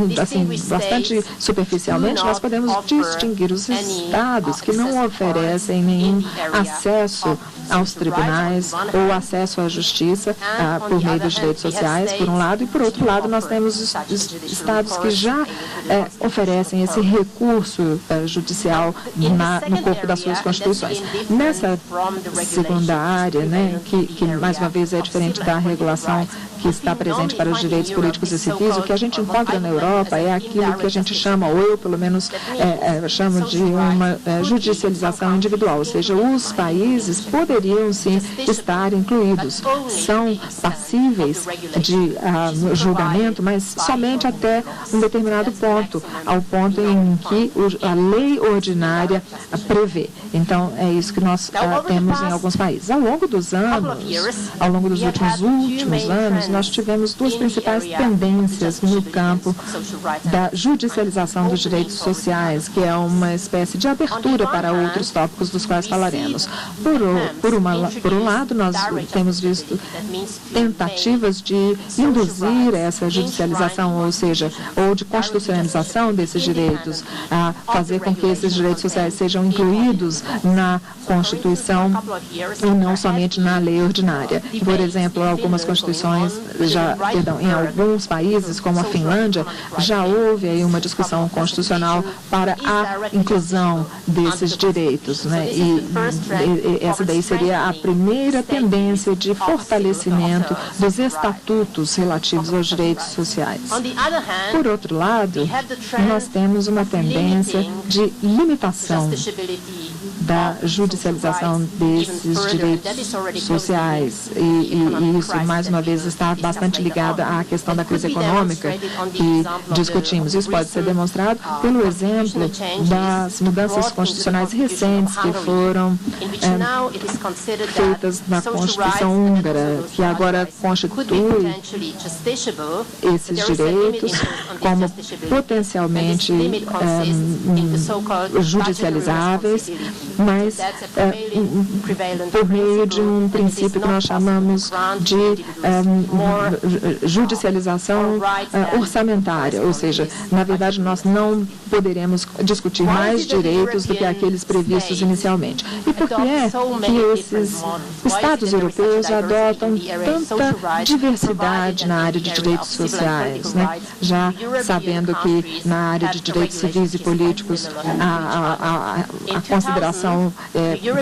Então, assim, bastante superficialmente, nós podemos distinguir os estados que não oferecem nenhum acesso aos tribunais ou acesso à justiça por meio dos direitos sociais, por um lado, e por outro lado, nós temos os estados que já oferecem esse recurso judicial no corpo das suas constituições. Nessa segunda área, né, que mais uma vez é diferente da regulação que está presente para os direitos políticos e civis, o que a gente encontra na Europa é aquilo que a gente chama, ou eu pelo menos chamo de uma judicialização individual, ou seja, os países poderiam sim estar incluídos, são passíveis de julgamento, mas somente até um determinado ponto, ao ponto em que a lei ordinária prevê. Então, é isso que nós temos em alguns países. Ao longo dos últimos anos, nós tivemos duas principais tendências no campo da judicialização dos direitos sociais, que é uma espécie de abertura para outros tópicos dos quais falaremos. Por um lado, nós temos visto tentativas de induzir essa judicialização, ou seja, ou de constitucionalização desses direitos, a fazer com que esses direitos sociais sejam incluídos na Constituição e não somente na lei ordinária. Por exemplo, algumas constituições em alguns países, como a Finlândia, já houve aí uma discussão constitucional para a inclusão desses direitos, né? E essa daí seria a primeira tendência de fortalecimento dos estatutos relativos aos direitos sociais. Por outro lado, nós temos uma tendência de limitação da judicialização desses direitos sociais. E isso, mais uma vez, está bastante ligado à questão da crise econômica que discutimos. Isso pode ser demonstrado pelo exemplo das mudanças constitucionais recentes que foram feitas na Constituição húngara, que agora constitui esses direitos como potencialmente judicializáveis, mas por meio de um princípio que nós chamamos de judicialização orçamentária, ou seja, na verdade nós não poderemos discutir mais direitos do que aqueles previstos inicialmente. E por que é que esses Estados europeus adotam tanta diversidade na área de direitos sociais, né? Já sabendo que na área de direitos civis e políticos a consideração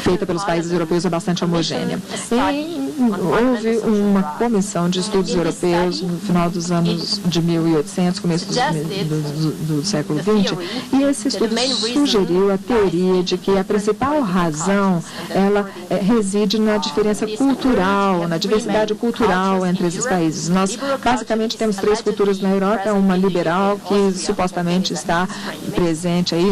feita pelos países europeus é bastante homogênea. E houve uma comissão de estudos europeus no final dos anos de 1800, começo do século XX, e esse estudo sugeriu a teoria de que a principal razão ela reside na diferença cultural, na diversidade cultural entre esses países. Nós basicamente temos 3 culturas na Europa, uma liberal que supostamente está presente aí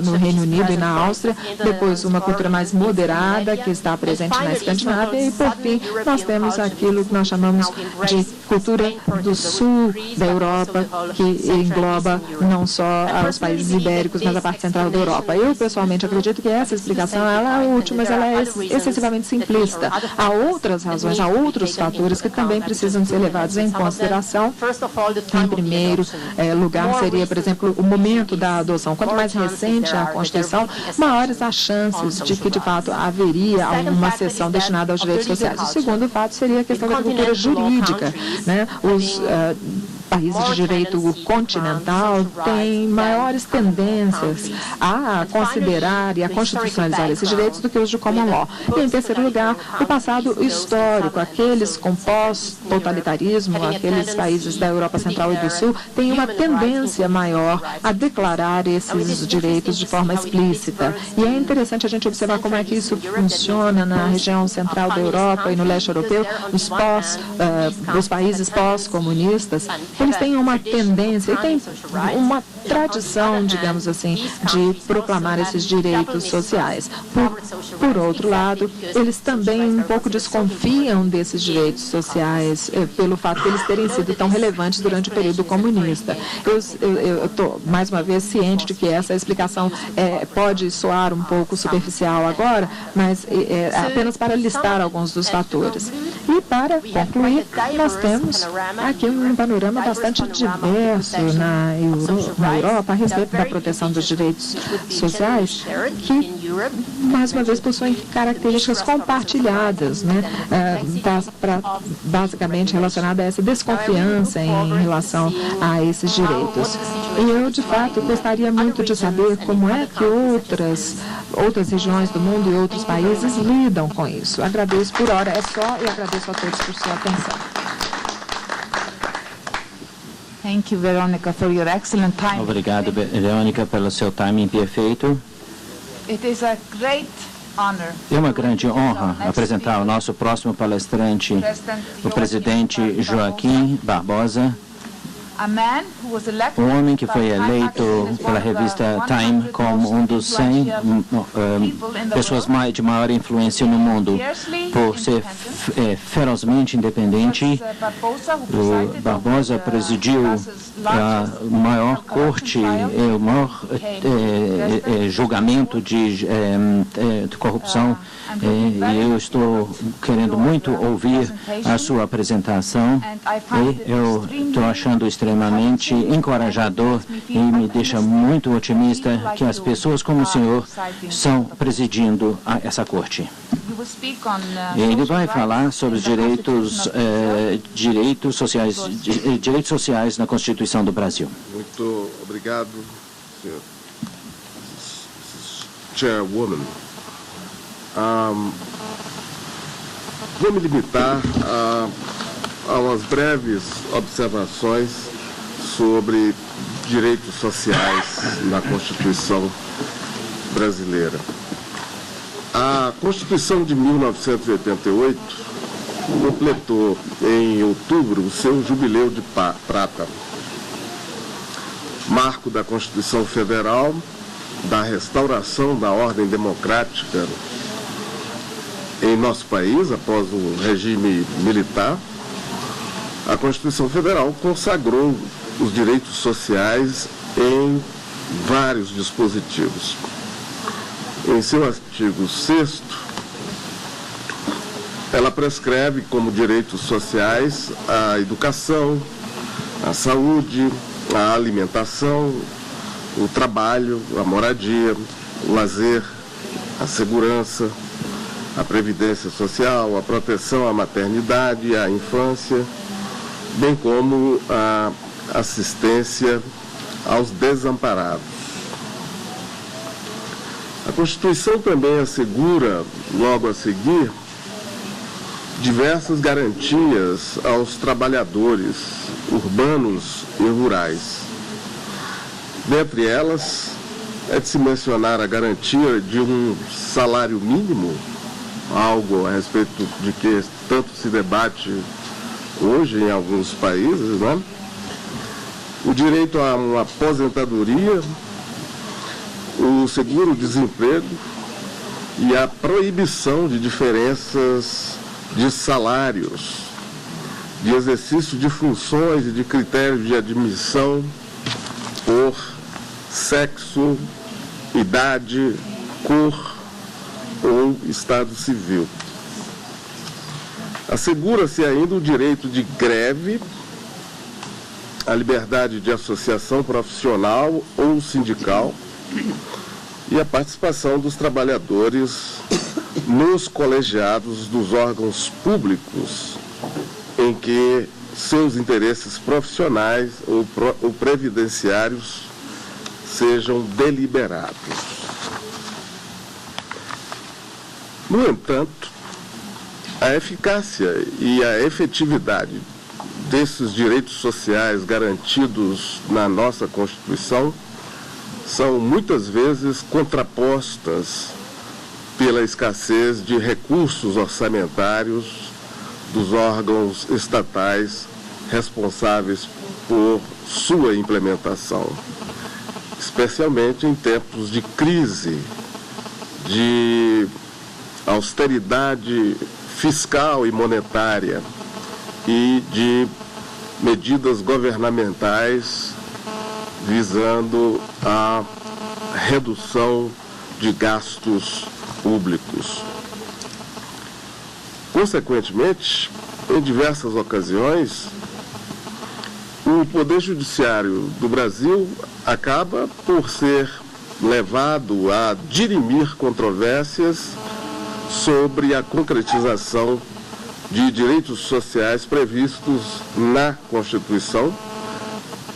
no Reino Unido e na Áustria, depois uma cultura mais moderada que está presente na Escandinávia e, por fim, nós temos aquilo que nós chamamos de cultura do sul da Europa, que engloba não só os países ibéricos, mas a parte central da Europa. Eu, pessoalmente, acredito que essa explicação ela é útil, mas ela é excessivamente simplista. Há outras razões, há outros fatores que também precisam ser levados em consideração. Em primeiro lugar, seria, por exemplo, o momento da adoção. Quanto mais recente a Constituição, maiores as chances de que, de fato, haveria uma seção destinada aos direitos sociais. O segundo fato seria a questão da cultura jurídica, né? Os países de direito continental têm maiores tendências a considerar e a constitucionalizar esses direitos do que os de common law. E, em terceiro lugar, o passado histórico, aqueles com pós-totalitarismo, aqueles países da Europa Central e do Sul, têm uma tendência maior a declarar esses direitos de forma explícita. E é interessante a gente observar como é que isso funciona na região central da Europa e no leste europeu, nos países pós-comunistas. Eles têm uma tendência e têm uma tradição, digamos assim, de proclamar esses direitos sociais. Por outro lado, eles também um pouco desconfiam desses direitos sociais pelo fato de eles terem sido tão relevantes durante o período comunista. Eu estou, mais uma vez, ciente de que essa explicação pode soar um pouco superficial agora, mas apenas para listar alguns dos fatores. E, para concluir, nós temos aqui um panorama bastante diverso na Europa a respeito da proteção dos direitos sociais, que, mais uma vez, possuem características compartilhadas, né? Basicamente relacionada a essa desconfiança em relação a esses direitos. E eu, de fato, gostaria muito de saber como é que outras regiões do mundo e outros países lidam com isso. Agradeço por hora, é só, e agradeço a todos por sua atenção. Thank you, Veronica, for your excellent time. Obrigado, Verônica, pelo seu timing perfeito. It is a great honor. É uma grande honra apresentar o nosso próximo palestrante, o presidente Joaquim Barbosa, um homem que foi eleito pela revista Time como um dos 100 pessoas de maior influência no mundo, por ser ferozmente independente. O Barbosa presidiu a maior corte, o maior julgamento de corrupção, e eu estou querendo muito ouvir a sua apresentação, e eu estou achando extremamente encorajador e me deixa muito otimista que as pessoas como o senhor estão presidindo essa corte. Ele vai falar sobre os direitos sociais na Constituição do Brasil. Muito obrigado, senhor Chairwoman. Vou me limitar a umas breves observações sobre direitos sociais na Constituição brasileira. A Constituição de 1988 completou em outubro o seu jubileu de prata, marco da Constituição Federal, da restauração da ordem democrática em nosso país após o regime militar. A Constituição Federal consagrou os direitos sociais em vários dispositivos. Em seu artigo 6º, ela prescreve como direitos sociais a educação, a saúde, a alimentação, o trabalho, a moradia, o lazer, a segurança, a previdência social, a proteção à maternidade e à infância, bem como a assistência aos desamparados. A Constituição também assegura, logo a seguir, diversas garantias aos trabalhadores urbanos e rurais. Dentre elas, é de se mencionar a garantia de um salário mínimo, algo a respeito de que tanto se debate hoje em alguns países, né? O direito a uma aposentadoria, o seguro-desemprego e a proibição de diferenças de salários, de exercício de funções e de critérios de admissão por sexo, idade, cor ou estado civil. Assegura-se ainda o direito de greve, a liberdade de associação profissional ou sindical e a participação dos trabalhadores nos colegiados dos órgãos públicos em que seus interesses profissionais ou previdenciários sejam deliberados. No entanto, a eficácia e a efetividade desses direitos sociais garantidos na nossa Constituição são muitas vezes contrapostas pela escassez de recursos orçamentários dos órgãos estatais responsáveis por sua implementação, especialmente em tempos de crise, de austeridade fiscal e monetária e de medidas governamentais visando a redução de gastos públicos. Consequentemente, em diversas ocasiões, o Poder Judiciário do Brasil acaba por ser levado a dirimir controvérsias sobre a concretização de direitos sociais previstos na Constituição,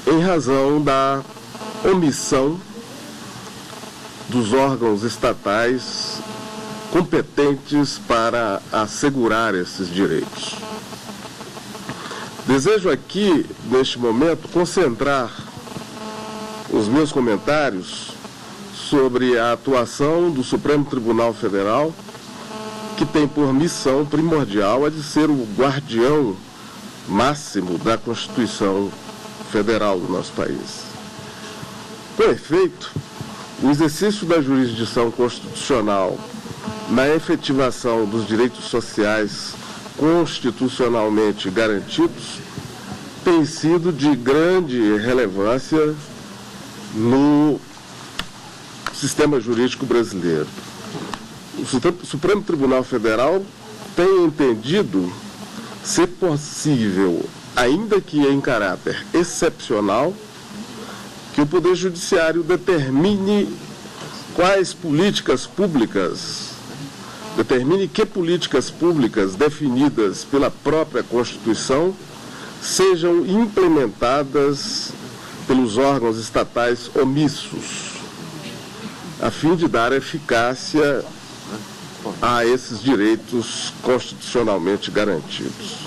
em razão da omissão dos órgãos estatais competentes para assegurar esses direitos. Desejo aqui, neste momento, concentrar os meus comentários sobre a atuação do Supremo Tribunal Federal, que tem por missão primordial a de ser o guardião máximo da Constituição Federal do nosso país. Com efeito, o exercício da jurisdição constitucional na efetivação dos direitos sociais constitucionalmente garantidos tem sido de grande relevância no sistema jurídico brasileiro. O Supremo Tribunal Federal tem entendido ser possível, ainda que em caráter excepcional, que o Poder Judiciário determine que políticas públicas definidas pela própria Constituição sejam implementadas pelos órgãos estatais omissos, a fim de dar eficácia a esses direitos constitucionalmente garantidos.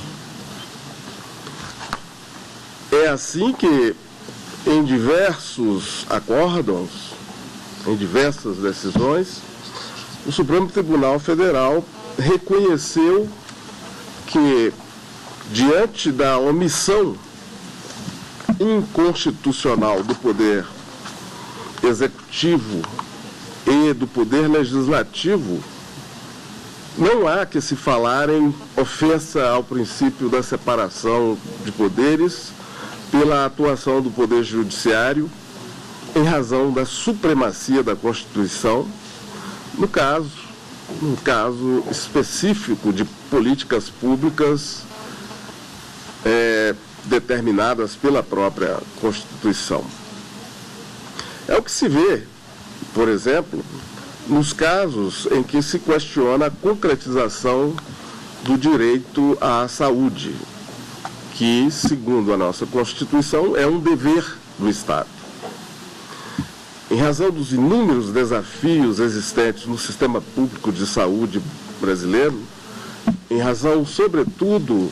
É assim que, em diversos acórdãos, em diversas decisões, o Supremo Tribunal Federal reconheceu que, diante da omissão inconstitucional do Poder Executivo e do Poder Legislativo, não há que se falar em ofensa ao princípio da separação de poderes pela atuação do Poder Judiciário em razão da supremacia da Constituição, no caso específico de políticas públicas determinadas pela própria Constituição. É o que se vê, por exemplo, nos casos em que se questiona a concretização do direito à saúde, que, segundo a nossa Constituição, é um dever do Estado. Em razão dos inúmeros desafios existentes no sistema público de saúde brasileiro, em razão, sobretudo,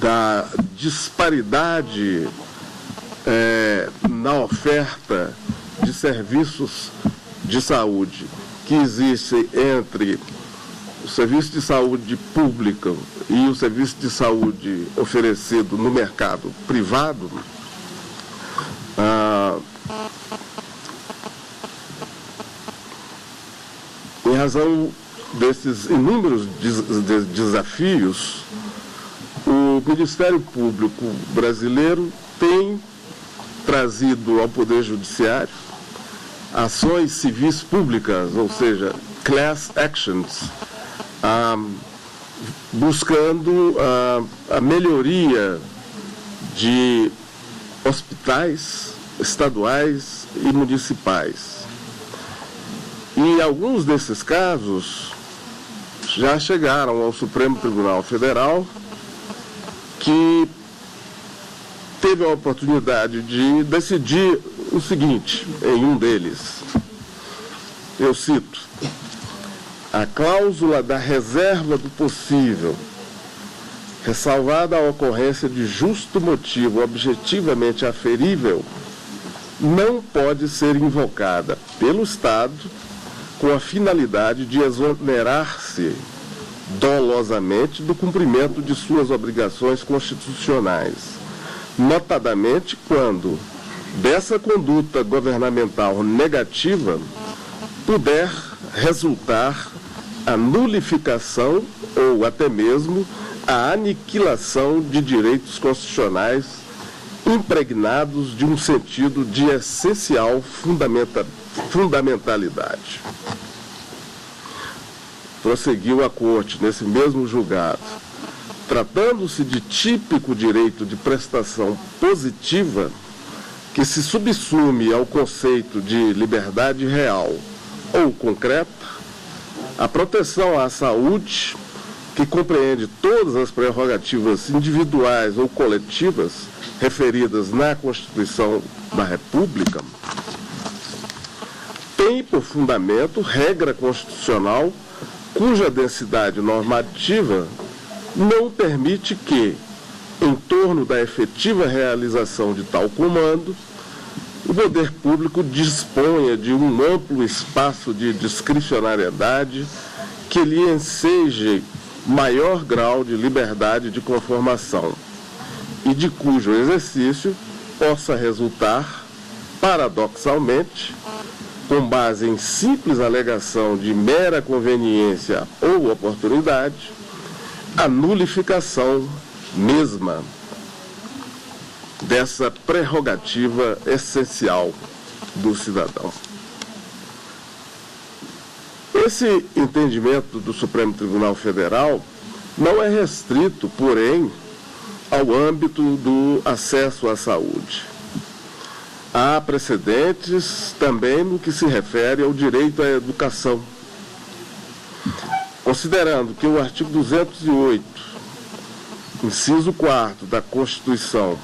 da disparidade na oferta de serviços de saúde que existe entre o serviço de saúde público e o serviço de saúde oferecido no mercado privado, em razão desses inúmeros desafios, o Ministério Público brasileiro tem trazido ao Poder Judiciário ações civis públicas, ou seja, class actions, buscando a melhoria de hospitais estaduais e municipais. E alguns desses casos já chegaram ao Supremo Tribunal Federal, que teve a oportunidade de decidir o seguinte, em um deles. Eu cito: a cláusula da reserva do possível, ressalvada a ocorrência de justo motivo objetivamente aferível, não pode ser invocada pelo Estado com a finalidade de exonerar-se dolosamente do cumprimento de suas obrigações constitucionais, notadamente quando dessa conduta governamental negativa puder resultar a nulificação ou até mesmo a aniquilação de direitos constitucionais impregnados de um sentido de essencial fundamentalidade. Prosseguiu a Corte nesse mesmo julgado: tratando-se de típico direito de prestação positiva que se subsume ao conceito de liberdade real ou concreta, a proteção à saúde, que compreende todas as prerrogativas individuais ou coletivas referidas na Constituição da República, tem por fundamento regra constitucional cuja densidade normativa não permite que, em torno da efetiva realização de tal comando, o poder público disponha de um amplo espaço de discricionariedade que lhe enseje maior grau de liberdade de conformação e de cujo exercício possa resultar, paradoxalmente, com base em simples alegação de mera conveniência ou oportunidade, a nulificação mesma dessa prerrogativa essencial do cidadão. Esse entendimento do Supremo Tribunal Federal não é restrito, porém, ao âmbito do acesso à saúde. Há precedentes também no que se refere ao direito à educação. Considerando que o artigo 208, inciso 4 da Constituição,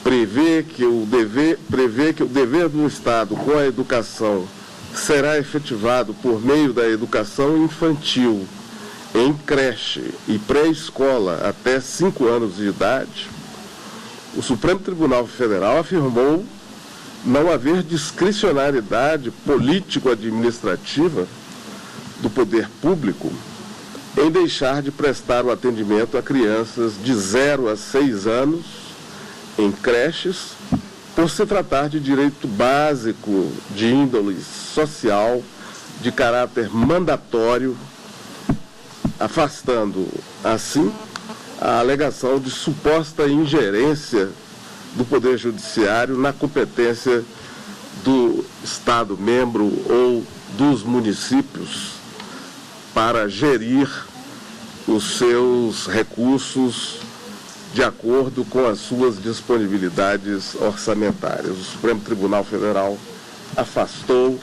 prevê que o dever do Estado com a educação será efetivado por meio da educação infantil em creche e pré-escola até 5 anos de idade, o Supremo Tribunal Federal afirmou não haver discricionariedade político-administrativa do poder público em deixar de prestar o atendimento a crianças de 0 a 6 anos em creches, por se tratar de direito básico de índole social, de caráter mandatório, afastando, assim, a alegação de suposta ingerência do Poder Judiciário na competência do Estado-membro ou dos municípios para gerir os seus recursos de acordo com as suas disponibilidades orçamentárias. O Supremo Tribunal Federal afastou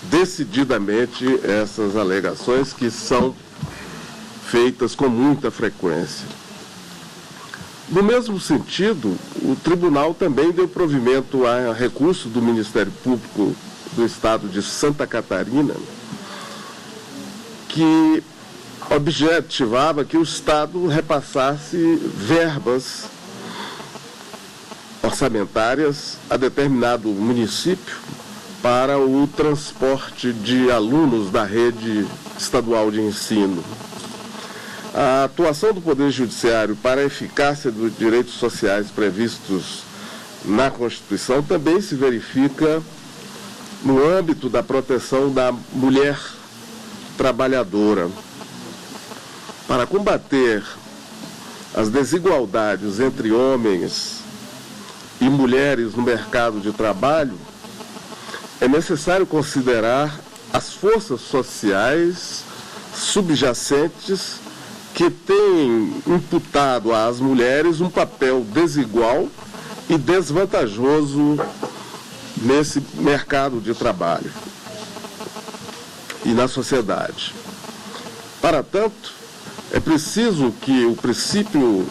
decididamente essas alegações, que são feitas com muita frequência. No mesmo sentido, o tribunal também deu provimento a recurso do Ministério Público do Estado de Santa Catarina, que objetivava que o Estado repassasse verbas orçamentárias a determinado município para o transporte de alunos da rede estadual de ensino. A atuação do Poder Judiciário para a eficácia dos direitos sociais previstos na Constituição também se verifica no âmbito da proteção da mulher trabalhadora. Para combater as desigualdades entre homens e mulheres no mercado de trabalho, é necessário considerar as forças sociais subjacentes que têm imputado às mulheres um papel desigual e desvantajoso nesse mercado de trabalho e na sociedade. Para tanto, é preciso que o princípio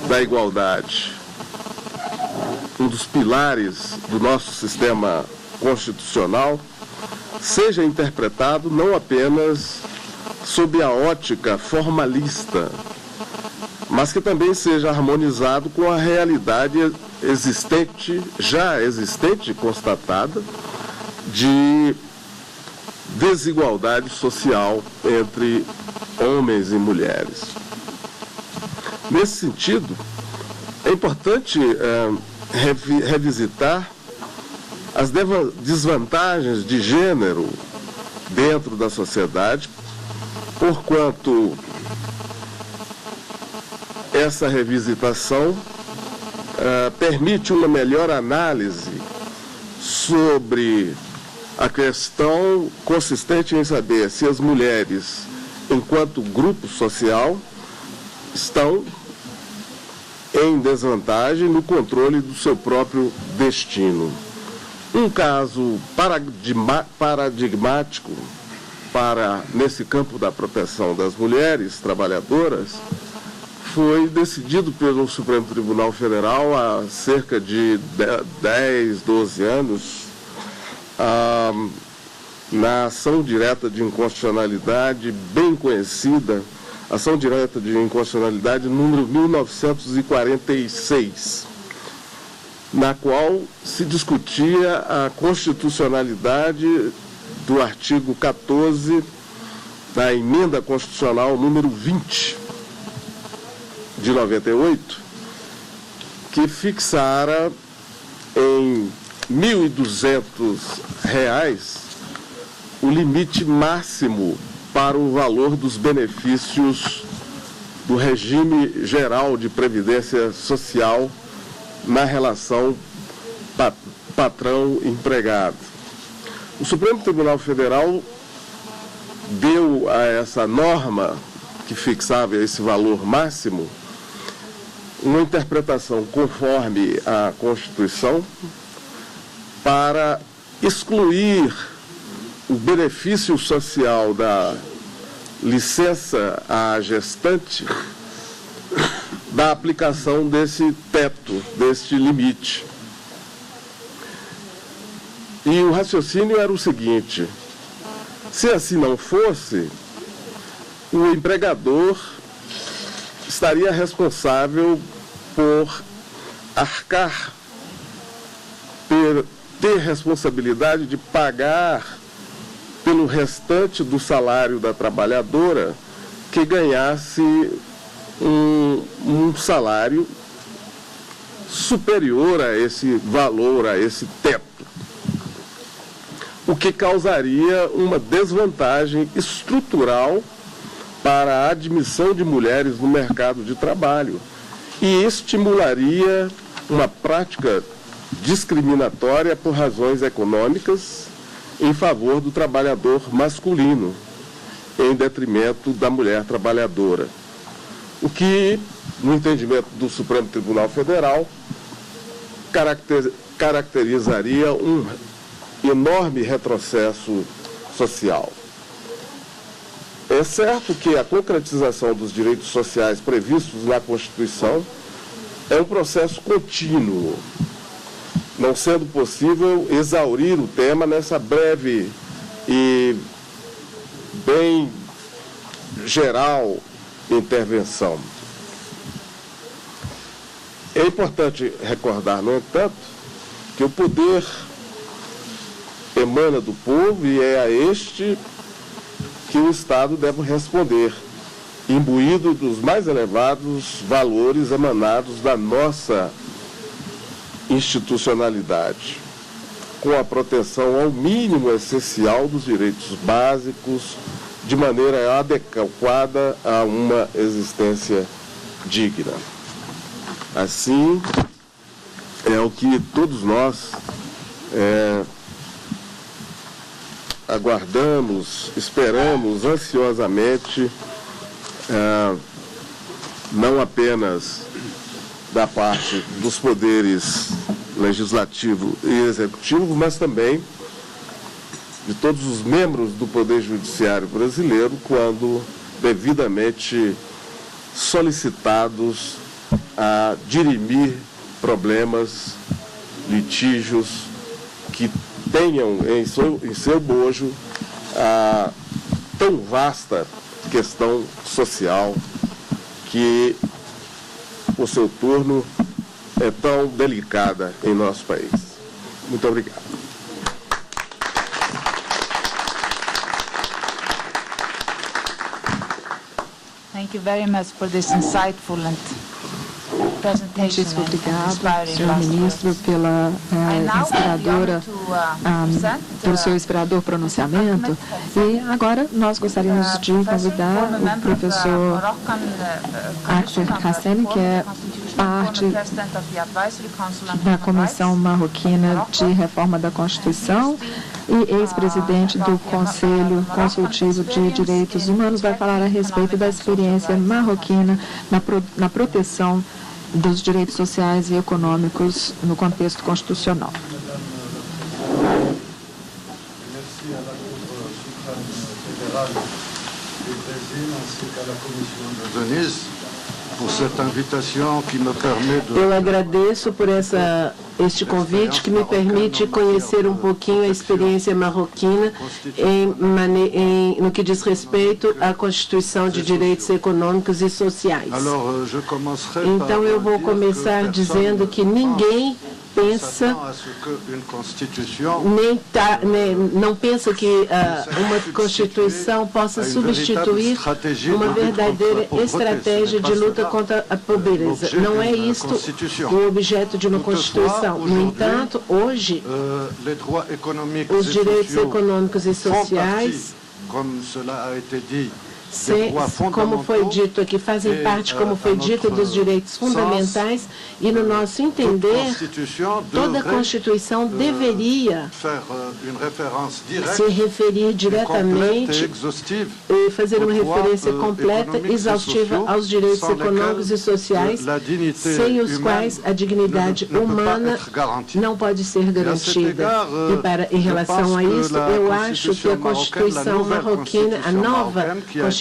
da igualdade, um dos pilares do nosso sistema constitucional, seja interpretado não apenas sob a ótica formalista, mas que também seja harmonizado com a realidade já existente, constatada, de desigualdade social entre homens e mulheres. Nesse sentido, é importante revisitar as desvantagens de gênero dentro da sociedade, porquanto essa revisitação permite uma melhor análise sobre a questão consistente em saber se as mulheres, enquanto grupo social, estão em desvantagem no controle do seu próprio destino. Um caso paradigmático nesse campo da proteção das mulheres trabalhadoras foi decidido pelo Supremo Tribunal Federal há cerca de 10, 12 anos, na ação direta de inconstitucionalidade bem conhecida, ação direta de inconstitucionalidade número 1946, na qual se discutia a constitucionalidade do artigo 14 da emenda constitucional número 20 de 98, que fixara em R$ 1.200 o limite máximo para o valor dos benefícios do regime geral de previdência social na relação patrão-empregado. O Supremo Tribunal Federal deu a essa norma que fixava esse valor máximo uma interpretação conforme a Constituição para excluir o benefício social da licença à gestante da aplicação desse teto, deste limite. E o raciocínio era o seguinte: se assim não fosse, o empregador estaria responsável por arcar, ter responsabilidade de pagar pelo restante do salário da trabalhadora que ganhasse um salário superior a esse valor, a esse teto, o que causaria uma desvantagem estrutural para a admissão de mulheres no mercado de trabalho e estimularia uma prática discriminatória por razões econômicas em favor do trabalhador masculino, em detrimento da mulher trabalhadora. O que, no entendimento do Supremo Tribunal Federal, caracterizaria um enorme retrocesso social. É certo que a concretização dos direitos sociais previstos na Constituição é um processo contínuo, não sendo possível exaurir o tema nessa breve e bem geral intervenção. É importante recordar, no entanto, que o poder emana do povo e é a este que o Estado deve responder, imbuído dos mais elevados valores emanados da nossa institucionalidade, com a proteção ao mínimo essencial dos direitos básicos, de maneira adequada a uma existência digna. Assim, é o que todos nós aguardamos, esperamos ansiosamente, não apenas da parte dos poderes legislativo e executivo, mas também de todos os membros do Poder Judiciário brasileiro, quando devidamente solicitados a dirimir problemas, litígios que tenham em seu bojo a tão vasta questão social que, por seu turno, é tão delicada em nosso país. Muito obrigado. Thank you very much for this insightful and presentation. Muitíssimo obrigado, senhor ministro, pela pelo seu inspirador pronunciamento. E agora nós gostaríamos de convidar o professor Akhter Hassani, que é parte da Comissão Marroquina de Reforma da Constituição e ex-presidente do Conselho Consultivo de Direitos Humanos, vai falar a respeito da experiência marroquina na proteção dos direitos sociais e econômicos no contexto constitucional. Eu agradeço por este convite que me permite conhecer um pouquinho a experiência marroquina no que diz respeito à Constituição de Direitos Econômicos e Sociais. Então eu vou começar dizendo que ninguém pensa, não pensa que uma Constituição possa substituir uma verdadeira estratégia de luta contra a pobreza. Não é isto o objeto de uma Constituição. No entanto, hoje, os direitos econômicos e sociais, como foi dito aqui, fazem parte, como foi dito, dos direitos fundamentais e, no nosso entender, toda a Constituição deveria se referir diretamente e fazer uma referência completa, exaustiva aos direitos econômicos e sociais, sem os quais a dignidade humana não pode ser garantida. E em relação a isso, eu acho que a Constituição marroquina, a nova Constituição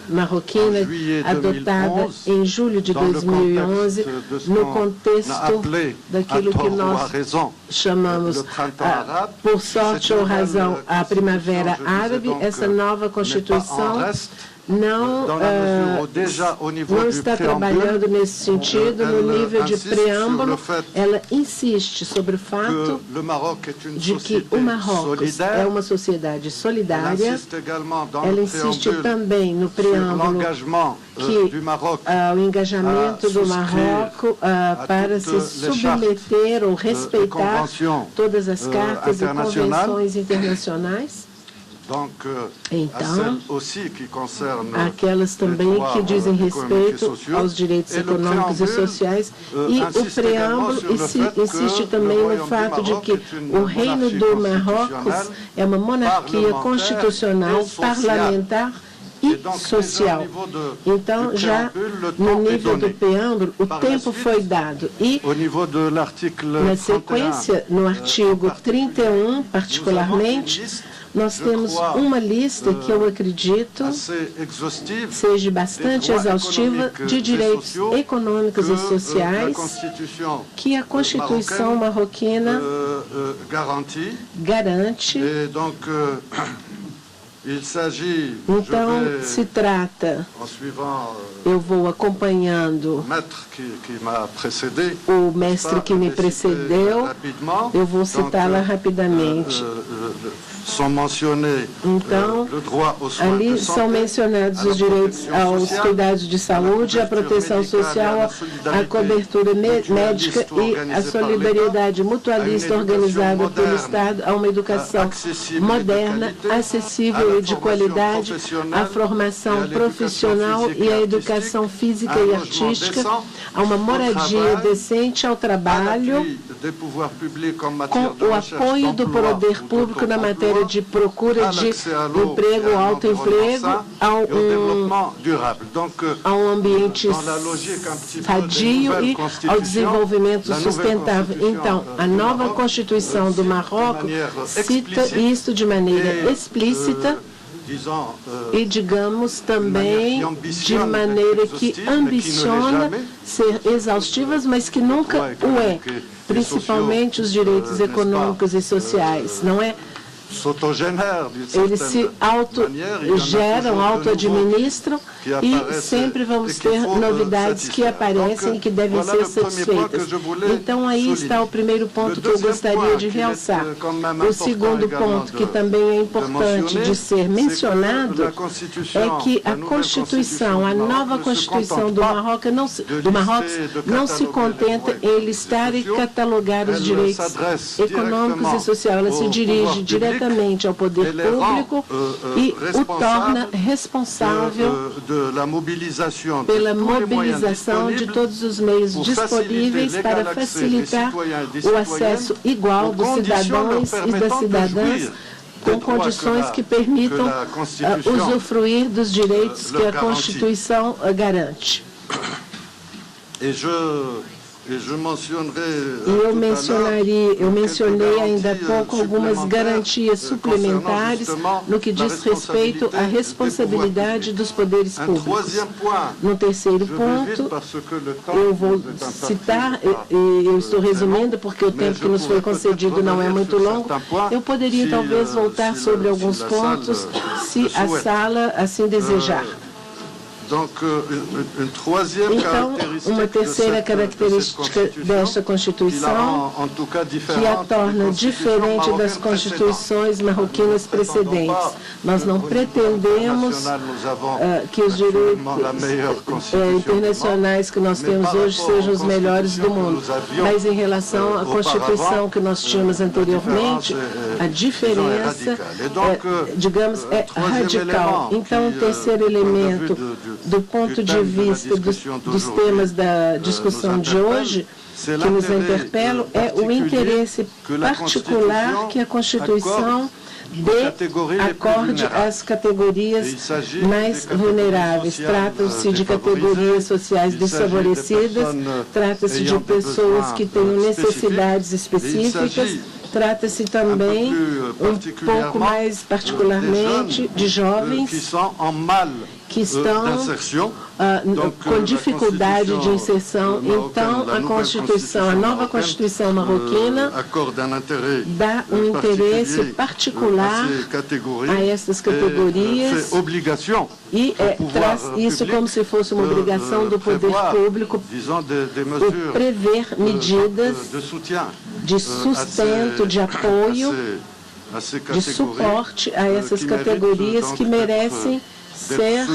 marroquina, adotada em julho de 2011, no contexto daquilo que nós chamamos, por sorte ou razão, a Primavera Árabe, essa nova Constituição não está trabalhando nesse sentido. No nível de preâmbulo, ela insiste sobre o fato de que o Marrocos é uma sociedade solidária. Ela insiste também no preâmbulo que o engajamento do Marrocos para se submeter ou respeitar todas as cartas e convenções internacionais. Então, aquelas também que dizem respeito aos direitos econômicos e sociais, e o preâmbulo insiste também no fato de que o Reino do Marrocos é uma monarquia constitucional, parlamentar e social. Então, já no nível do preâmbulo, o tempo foi dado. E, na sequência, no artigo 31, particularmente, nós temos uma lista que eu acredito seja bastante exaustiva de direitos econômicos e sociais que a Constituição marroquina garante. Então, se trata, eu vou acompanhando o mestre que me precedeu, eu vou citá-la rapidamente. Então, ali são mencionados os direitos aos cuidados de saúde, a proteção social, a cobertura médica e a solidariedade mutualista organizada pelo Estado, a uma educação moderna, acessível e de qualidade, a formação profissional e a educação física e artística, a uma moradia decente, ao trabalho, com o apoio do poder público na matéria de procura de emprego, autoemprego, a um ambiente sadio e ao desenvolvimento sustentável. Então, a nova Constituição do Marrocos cita isso de maneira explícita e, digamos, também de maneira que ambiciona ser exaustivas, mas que nunca o é, principalmente os direitos econômicos e sociais, não é? Eles se autogeram, autoadministram e sempre vamos ter novidades que aparecem e que devem ser satisfeitas. Então, aí está o primeiro ponto que eu gostaria de realçar. O segundo ponto, que também é importante de ser mencionado, é que a Constituição, a nova Constituição do Marrocos não se contenta em listar e catalogar os direitos econômicos e sociais. Ela se dirige diretamente ao poder público e o torna responsável pela mobilização de todos os meios disponíveis para facilitar o acesso igual dos cidadãos e das cidadãs com condições que permitam usufruir dos direitos que a Constituição garante. Eu mencionei ainda há pouco algumas garantias suplementares no que diz respeito à responsabilidade dos poderes públicos. No terceiro ponto, eu vou citar, e eu estou resumindo porque o tempo que nos foi concedido não é muito longo, eu poderia talvez voltar sobre alguns pontos, se a sala assim desejar. Então, uma terceira característica desta Constituição, que a torna diferente das constituições marroquinas precedentes. Nós não pretendemos que os direitos internacionais que nós temos hoje sejam os melhores do mundo, mas em relação à Constituição que nós tínhamos anteriormente, a diferença, digamos, é radical. Então, o terceiro elemento do ponto de vista dos temas da discussão de hoje, que nos interpelam, é o interesse particular que a Constituição acorde às categorias mais vulneráveis. Trata-se de categorias sociais desfavorecidas, trata-se de pessoas que tenham necessidades específicas, trata-se também, um pouco mais particularmente, de jovens que estão com dificuldade de inserção. Então, a nova Constituição marroquina dá um interesse particular a essas categorias e traz isso como se fosse uma obrigação do poder público prever medidas de sustento, de apoio, de suporte a essas categorias que merecem ser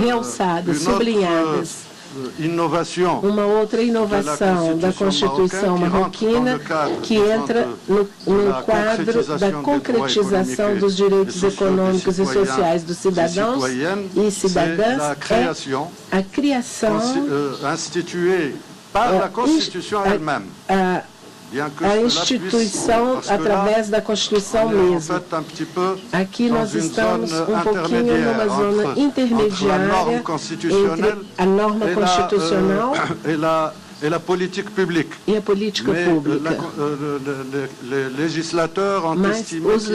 realçadas, sublinhadas. Uma outra inovação da Constituição marroquina que entra no quadro da concretização dos direitos econômicos e sociais dos cidadãos e cidadãs é a criação a instituição através da Constituição mesmo. Aqui nós estamos um pouquinho numa zona intermediária entre a norma constitucional e a política pública. Mas os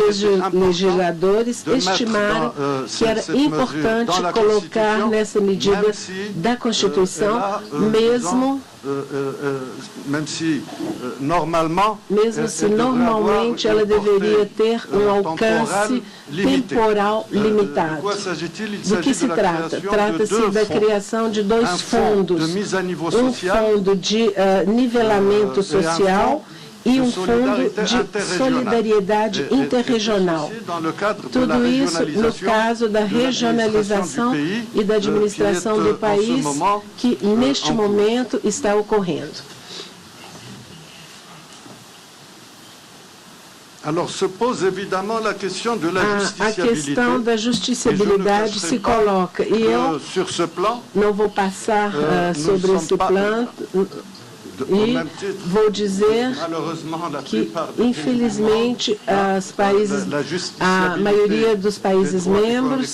legisladores estimaram que era importante colocar nessa medida da Constituição, mesmo se normalmente ela deveria ter um alcance temporal limitado. Do que se trata? Trata-se da criação de dois fundos, um fundo de nivelamento social e um fundo de solidariedade interregional. Tudo isso no caso da regionalização e da administração do país, que neste momento está ocorrendo. A questão da justiciabilidade se coloca, e eu não vou passar sobre esse plano, e vou dizer que, infelizmente, a maioria dos países membros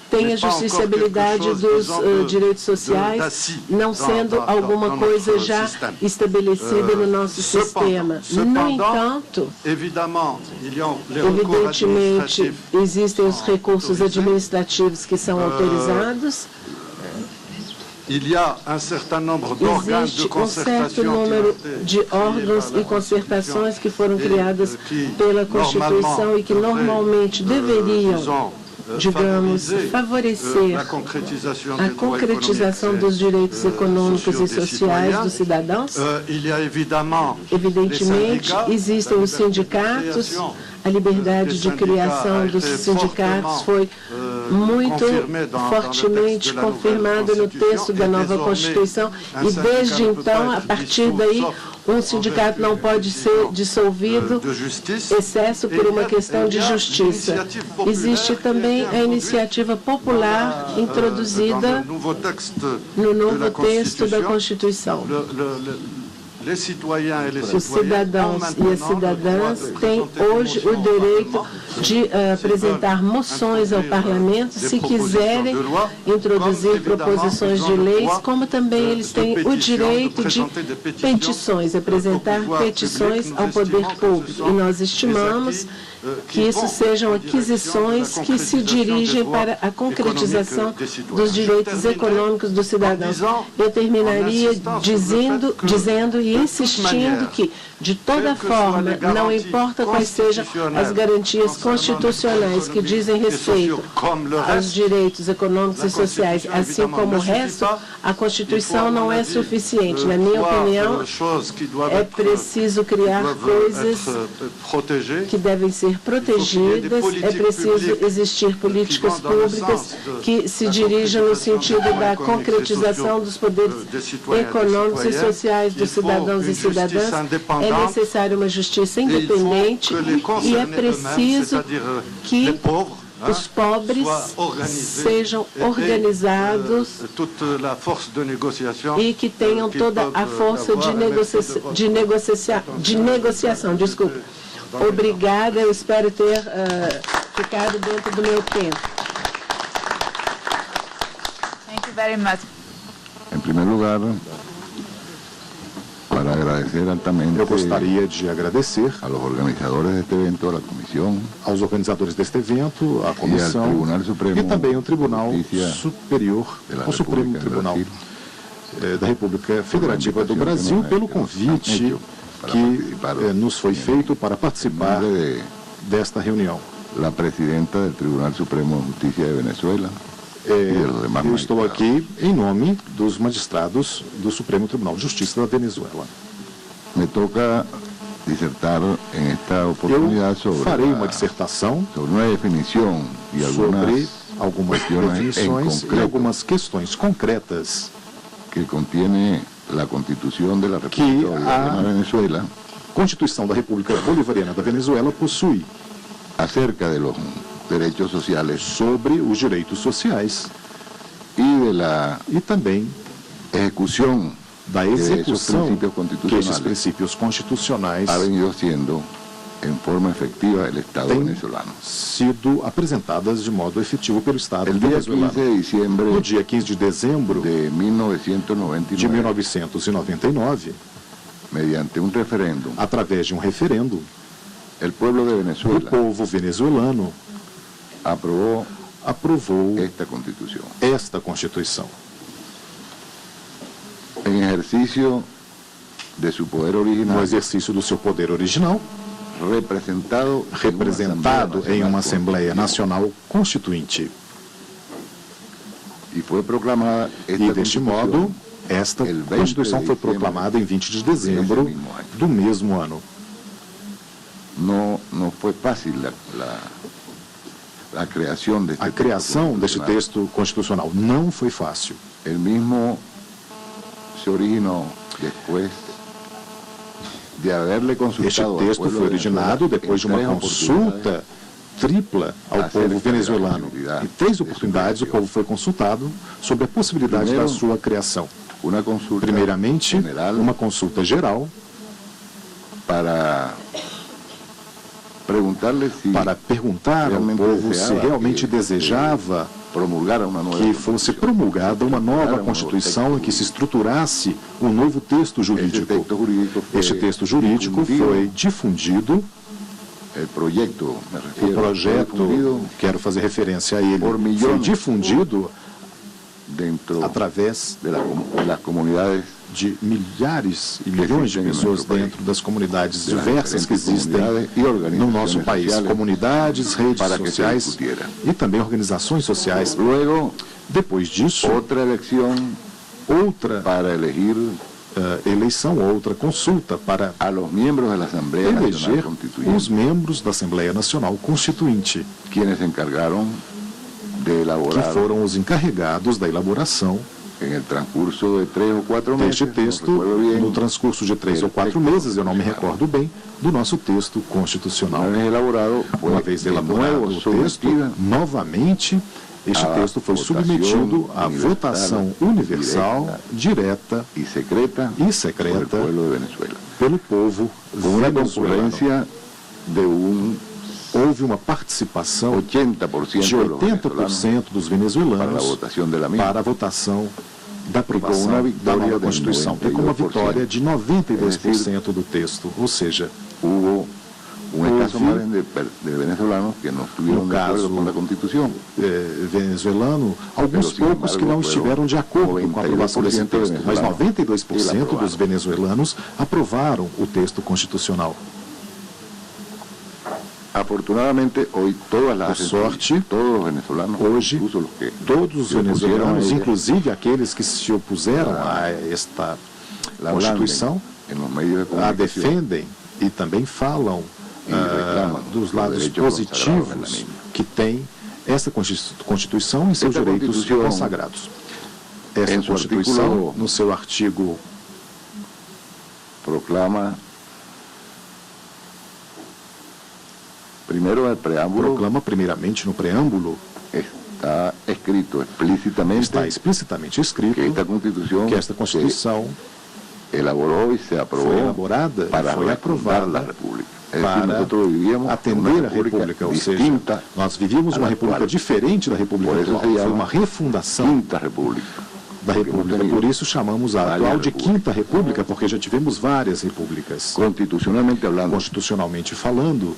tem a justiciabilidade dos direitos sociais, não sendo alguma coisa já estabelecida no nosso sistema. No entanto, evidentemente, existem os recursos administrativos que são autorizados. Existe um certo número de órgãos e concertações que foram criadas pela Constituição e que normalmente deveriam, digamos, favorecer a concretização dos direitos econômicos e sociais dos cidadãos. Evidentemente, existem os sindicatos. A liberdade de criação dos sindicatos foi muito fortemente confirmada no texto da nova Constituição e, desde então, a partir daí, um sindicato não pode ser dissolvido, excesso por uma questão de justiça. Existe também a iniciativa popular introduzida no novo texto da Constituição. Os cidadãos e as cidadãs têm hoje o direito de apresentar moções ao Parlamento se quiserem introduzir proposições de leis, como também eles têm o direito de petições, apresentar petições ao poder público. E nós estimamos que isso sejam aquisições que se dirigem para a concretização dos direitos econômicos dos cidadãos. Eu terminaria dizendo e insistindo que, de toda forma, não importa quais sejam as garantias constitucionais que dizem respeito aos direitos econômicos e sociais, assim como o resto, a Constituição não é suficiente. Na minha opinião, é preciso criar coisas que devem ser protegidas, é preciso existir políticas públicas que se dirijam no sentido da concretização dos poderes econômicos e sociais dos cidadãos e cidadãs. É necessária uma justiça independente e é preciso que os pobres sejam organizados e que tenham toda a força de negociação. Desculpe. Obrigada, eu espero ter ficado dentro do meu tempo. Thank you very much. Em primeiro lugar, para agradecer altamente eu gostaria de agradecer a los organizadores deste evento, a comissão, aos organizadores deste evento, à comissão e também ao Tribunal Superior, ao Supremo Tribunal da República Federativa do Brasil, pelo convite que nos foi feito para participar desta reunião. A presidenta do Tribunal Supremo de Justiça de Venezuela. Eu estou aqui em nome dos magistrados do Supremo Tribunal de Justiça da Venezuela. Me toca dissertar em esta oportunidade sobre farei uma dissertação sobre uma definição e sobre algumas definições e algumas questões concretas que contém a Constituição da República Bolivariana da Venezuela. Constituição da República Bolivariana da Venezuela possui acerca de los direitos sociais, sobre os direitos sociais e também execução da execução que esses princípios constitucionais ha venido sendo em forma efetiva do Estado venezolano. Sido apresentadas de modo efetivo pelo Estado venezuelano. No dia 15 de dezembro de 1999, mediante referendo, através de um referendo, o povo venezuelano aprovou esta Constituição. Em exercício de seu poder original, no exercício do seu poder original, representado em uma Assembleia Nacional Constituinte. E foi proclamada e deste modo, esta Constituição foi proclamada em 20 de dezembro do mesmo ano. Não foi fácil a criação deste texto constitucional não foi fácil. Ele mesmo se originou depois de haberle consultado. Este texto foi originado depois de uma consulta tripla ao povo venezuelano. Em 3 oportunidades, o povo foi consultado sobre a possibilidade da sua criação. Primeiramente, uma consulta geral para perguntar ao povo se realmente desejava que fosse promulgada uma nova Constituição e que se estruturasse um novo texto jurídico. Este texto jurídico foi difundido. O projeto, quero fazer referência a ele, foi difundido através das comunidades de milhares e milhões de pessoas dentro das comunidades diversas que existem no nosso país. Comunidades, redes sociais e também organizações sociais. Depois disso, outra eleição, outra consulta para eleger os membros da Assembleia Nacional Constituinte, que foram os encarregados da elaboração deste texto, no transcurso de 3 ou 4 meses, eu não me recordo bem, do nosso texto constitucional. Uma vez elaborado o texto, novamente, este texto foi submetido à votação universal, direta e secreta pelo povo venezuelano. Houve uma participação de 80% dos venezuelanos para a votação da aprovação da nova Constituição. E com uma vitória de 92% do texto, ou seja, no caso venezuelano, alguns poucos que não estiveram de acordo com a aprovação desse texto, mas 92% dos venezuelanos aprovaram o texto constitucional. Afortunadamente, hoje hoje todos os venezuelanos, inclusive aqueles que se opuseram a esta Constituição, a defendem e também falam dos lados positivos que tem essa Constituição e seus direitos consagrados. Esta Constituição, no seu artigo, proclama primeiramente no preâmbulo, está explicitamente escrito que esta Constituição foi elaborada e foi aprovada para atender a República, ou seja, nós vivíamos uma República diferente da República atual, foi uma refundação da República. Por isso chamamos a atual de Quinta República, porque já tivemos várias repúblicas. Constitucionalmente falando,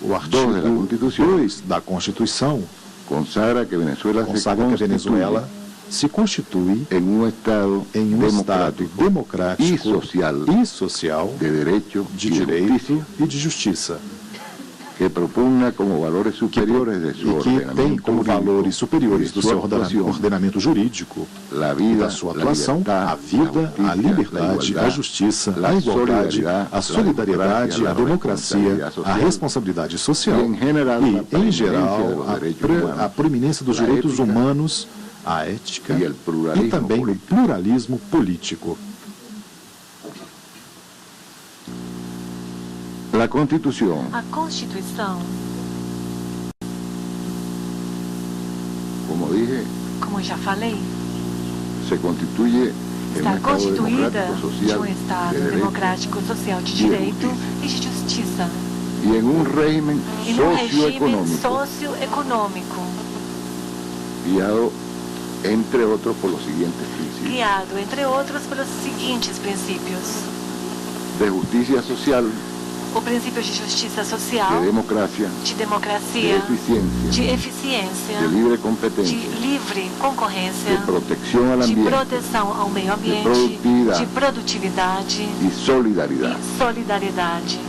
o artigo 2 da Constituição consagra que Venezuela se constitui em um Estado democrático e social de direito e de justiça, que propugna como valores superiores de seu ordenamento, tem como valores superiores do seu ordenamento jurídico e da sua atuação a vida, a liberdade, a justiça, a igualdade, a solidariedade, a democracia, a responsabilidade social e, em geral, a proeminência dos direitos humanos, a ética e também o pluralismo político. A Constituição, como já falei, está constituída de um Estado democrático, social, de direito e de justiça. E em um regime socioeconômico. Criado, entre outros, pelos seguintes princípios. De justiça social. O princípio de justiça social, de democracia, de eficiência, de livre competência, de livre concorrência, de proteção ao ambiente, de proteção ao meio ambiente, de produtividade e solidariedade.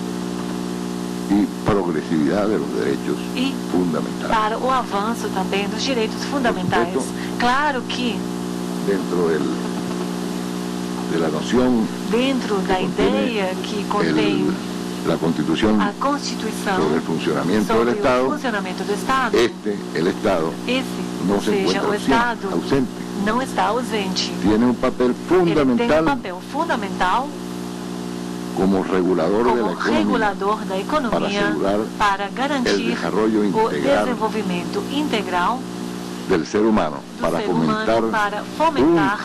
E progressividade dos direitos fundamentais. Para o avanço também dos direitos fundamentais. Claro que dentro da ideia que contém a Constituição sobre o funcionamento do Estado, o Estado não está ausente. Tem um papel fundamental como regulador da economia para garantir o desenvolvimento integral do ser humano, para fomentar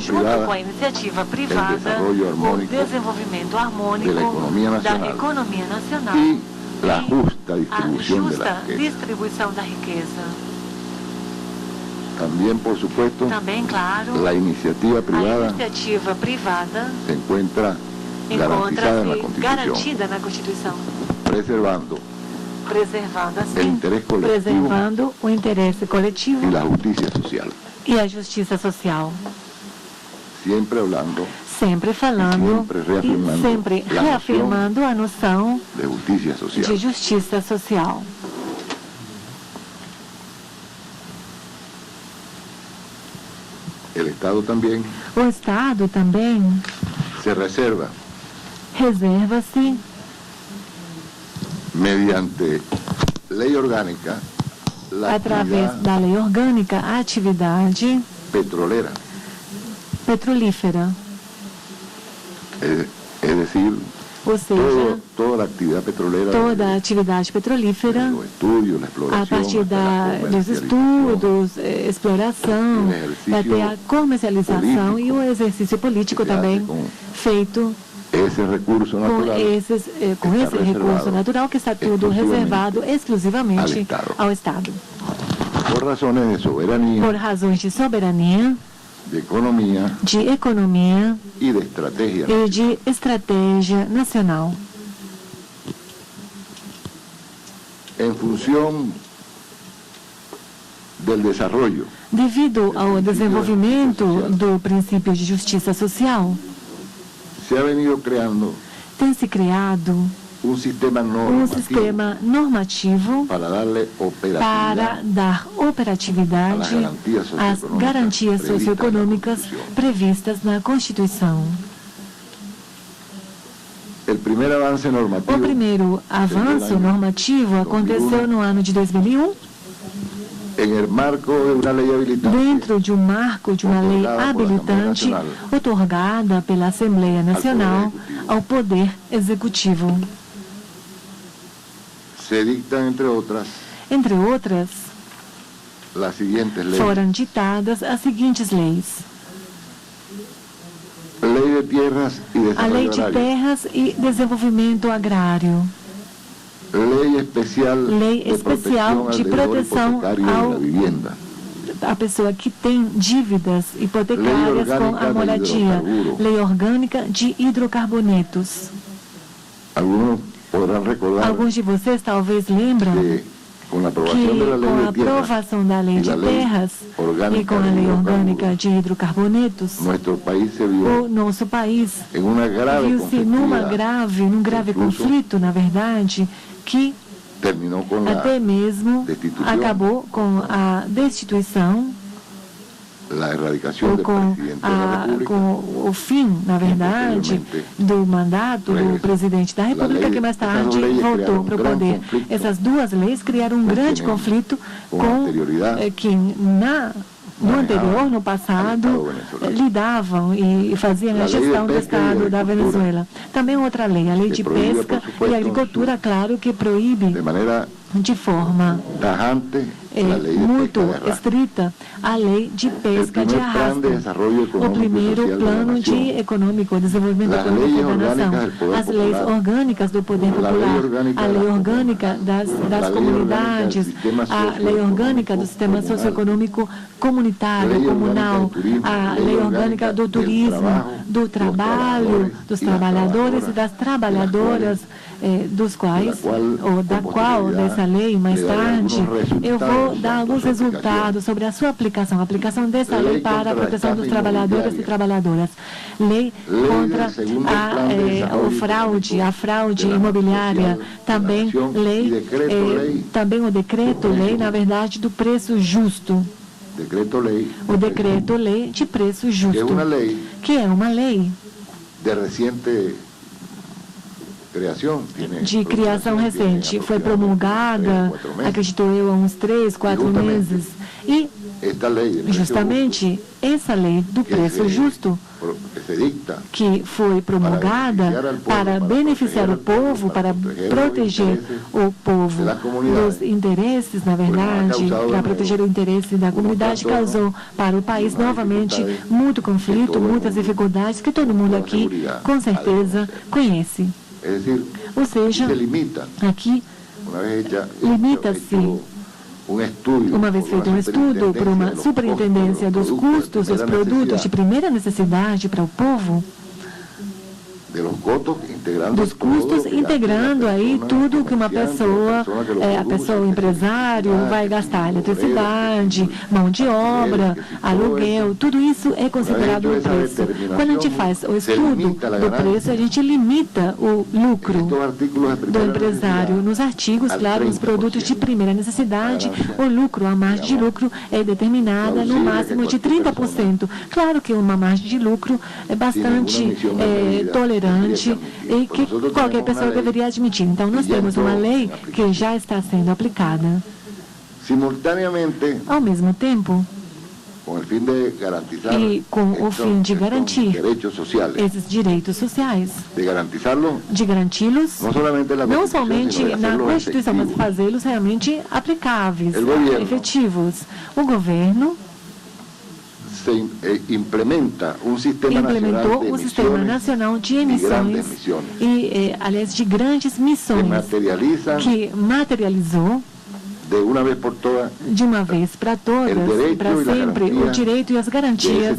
junto à iniciativa privada o desenvolvimento harmônico da economia nacional e a justa distribuição da riqueza. Também, por supuesto, claro, a iniciativa privada se encontra garantida na Constituição, preservando assim, o interesse coletivo e a justiça social. Sempre falando e sempre reafirmando a noção de justiça social. O Estado também reserva-se mediante lei orgânica, através da lei orgânica, a atividade petrolífera. Ou seja, toda a atividade petrolífera, a partir dos estudos, exploração, até a comercialização e o exercício político também feito com esse recurso natural que está tudo reservado exclusivamente ao Estado. Por razões de soberania, de economia e de estratégia nacional. Em função do desenvolvimento, devido ao desenvolvimento do princípio de justiça social, tem-se criado um sistema normativo para dar operatividade às garantias socioeconômicas previstas na Constituição. O primeiro avanço normativo aconteceu no ano de 2001, dentro de um marco de uma lei habilitante otorgada pela Assembleia Nacional ao Poder Executivo. Entre outras, foram ditadas as seguintes leis. A Lei de Terras e Desenvolvimento Agrário. Lei Especial de Proteção ao a pessoa que tem dívidas hipotecárias com a moradia. Lei orgânica de hidrocarbonetos. Alguns de vocês talvez lembram que com a aprovação da lei de terras e com a lei orgânica de hidrocarbonetos, o nosso país viu-se num grave conflito, na verdade, que até mesmo acabou com a destituição ou com o fim, na verdade, do mandato do presidente da República, que mais tarde voltou para o poder. Essas duas leis criaram um grande conflito com que no anterior, no passado, lidavam e faziam a gestão do Estado da Venezuela. Também outra lei, a lei de pesca e agricultura, claro, que proíbe de forma muito estrita a lei de pesca de arrasto, o primeiro plano de desenvolvimento econômico da nação, as leis orgânicas do poder popular, a lei orgânica das comunidades, a lei orgânica do sistema socioeconômico comunitário, comunal, a lei orgânica do turismo, do trabalho, dos trabalhadores e das trabalhadoras, dessa lei, mais tarde, eu vou dar alguns resultados sobre a sua aplicação, a aplicação dessa lei para a proteção dos trabalhadores e trabalhadoras. Lei contra a fraude imobiliária, também também o decreto-lei, na verdade, do preço justo. O decreto-lei de preço justo, que é uma lei de criação recente. Foi promulgada, acredito eu, há uns 3, 4 meses. E justamente essa lei do preço justo, que foi promulgada para beneficiar o povo, para proteger o povo dos interesses, na verdade, para proteger o interesse da comunidade, causou para o país novamente muito conflito, muitas dificuldades que todo mundo aqui, com certeza, conhece. Ou seja, aqui limita-se, uma vez feito um estudo por uma superintendência dos custos dos produtos de primeira necessidade para o povo, dos custos, integrando aí tudo que uma pessoa, o empresário, vai gastar: eletricidade, mão de obra, aluguel, tudo isso é considerado no preço. Quando a gente faz o estudo do preço, a gente limita o lucro do empresário. Nos artigos, claro, nos produtos de primeira necessidade, o lucro, a margem de lucro é determinada no máximo de 30%. Claro que uma margem de lucro é bastante tolerante e que qualquer pessoa deveria admitir. Então, nós temos uma lei que já está sendo aplicada. Ao mesmo tempo, e com o fim de garantir esses direitos sociais, de garanti-los não somente na Constituição, mas fazê-los realmente aplicáveis, efetivos. O governo implementou um sistema nacional de emissões e, aliás, de grandes missões, que materializou de uma vez para todas, para sempre, o direito e as garantias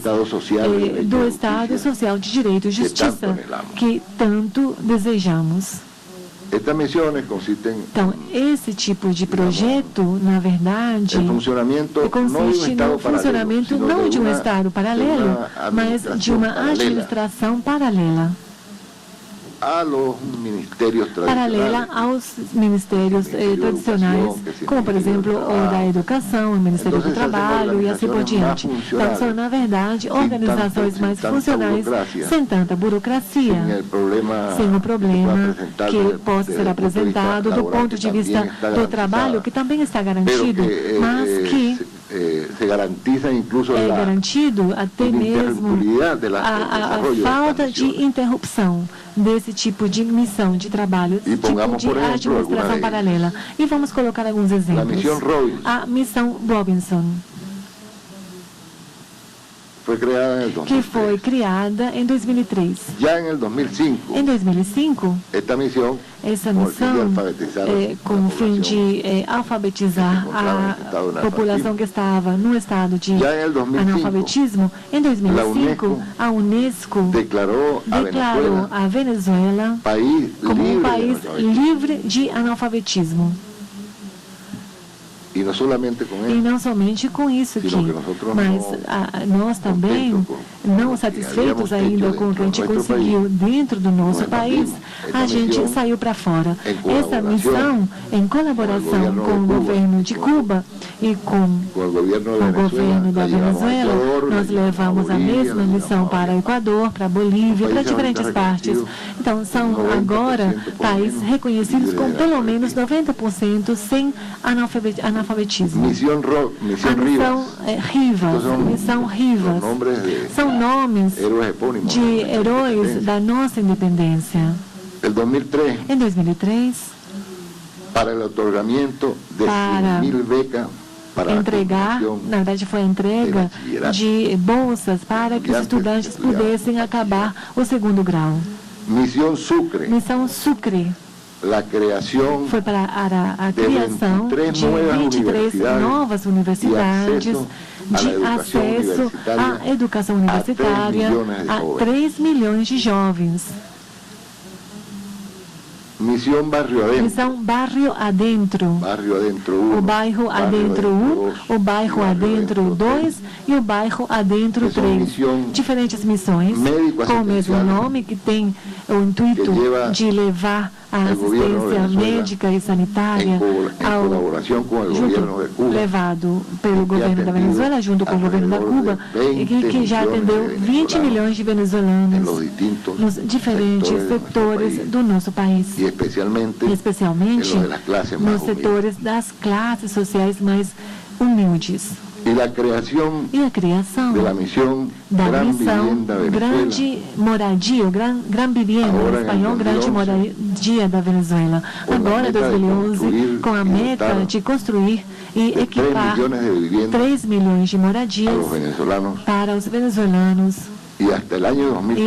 do Estado Social de Direito e Justiça, que tanto desejamos. Então, esse tipo de projeto, na verdade, consiste no funcionamento não de um Estado paralelo, mas de uma administração paralela. Paralela aos ministérios tradicionais, como, por exemplo, o da Educação, o Ministério do Trabalho e assim por diante. Então, são, na verdade, organizações mais funcionais, sem tanta burocracia, sem o problema que possa ser apresentado do ponto de vista do trabalho, que também está garantido, mas que é garantido até mesmo a falta de interrupção desse tipo de missão de trabalho, tipo de administração paralela. E vamos colocar alguns exemplos. A missão Robinson que foi criada em 2003. Em 2005, essa missão, com o fim de alfabetizar a população que estava no estado de analfabetismo, em 2005, a Unesco declarou a Venezuela como um país livre de analfabetismo. E não somente com isso aqui, mas nós também, não satisfeitos ainda com o que a gente conseguiu dentro do nosso país, a gente saiu para fora. Essa missão, em colaboração com o governo de Cuba e com o governo da Venezuela, nós levamos a mesma missão para o Equador, para a Bolívia, para diferentes partes. Então, são agora países reconhecidos com pelo menos 90% sem analfabetismo. Missão Rivas. São nomes de heróis da nossa independência. Em 2003, para entregar, na verdade foi a entrega de bolsas para que os estudantes pudessem acabar o segundo grau. Missão Sucre. Foi para a criação de 23 novas universidades de acesso à educação universitária a 3 milhões de jovens. Missão Barrio Adentro. O bairro Adentro 1, o bairro Adentro 2 e o bairro Adentro 3. Diferentes missões com o mesmo nome, que tem o intuito de levar a assistência médica e sanitária levado pelo governo da Venezuela junto com o governo da Cuba, que já atendeu 20 milhões de venezuelanos nos diferentes setores do nosso país, especialmente nos setores das classes sociais mais humildes. E a criação da missão Grande Moradia, Gran Vivienda, em espanhol, Grande Moradia da Venezuela. Agora, em 2011, com a meta de construir e equipar 3 milhões de moradias para os venezuelanos. E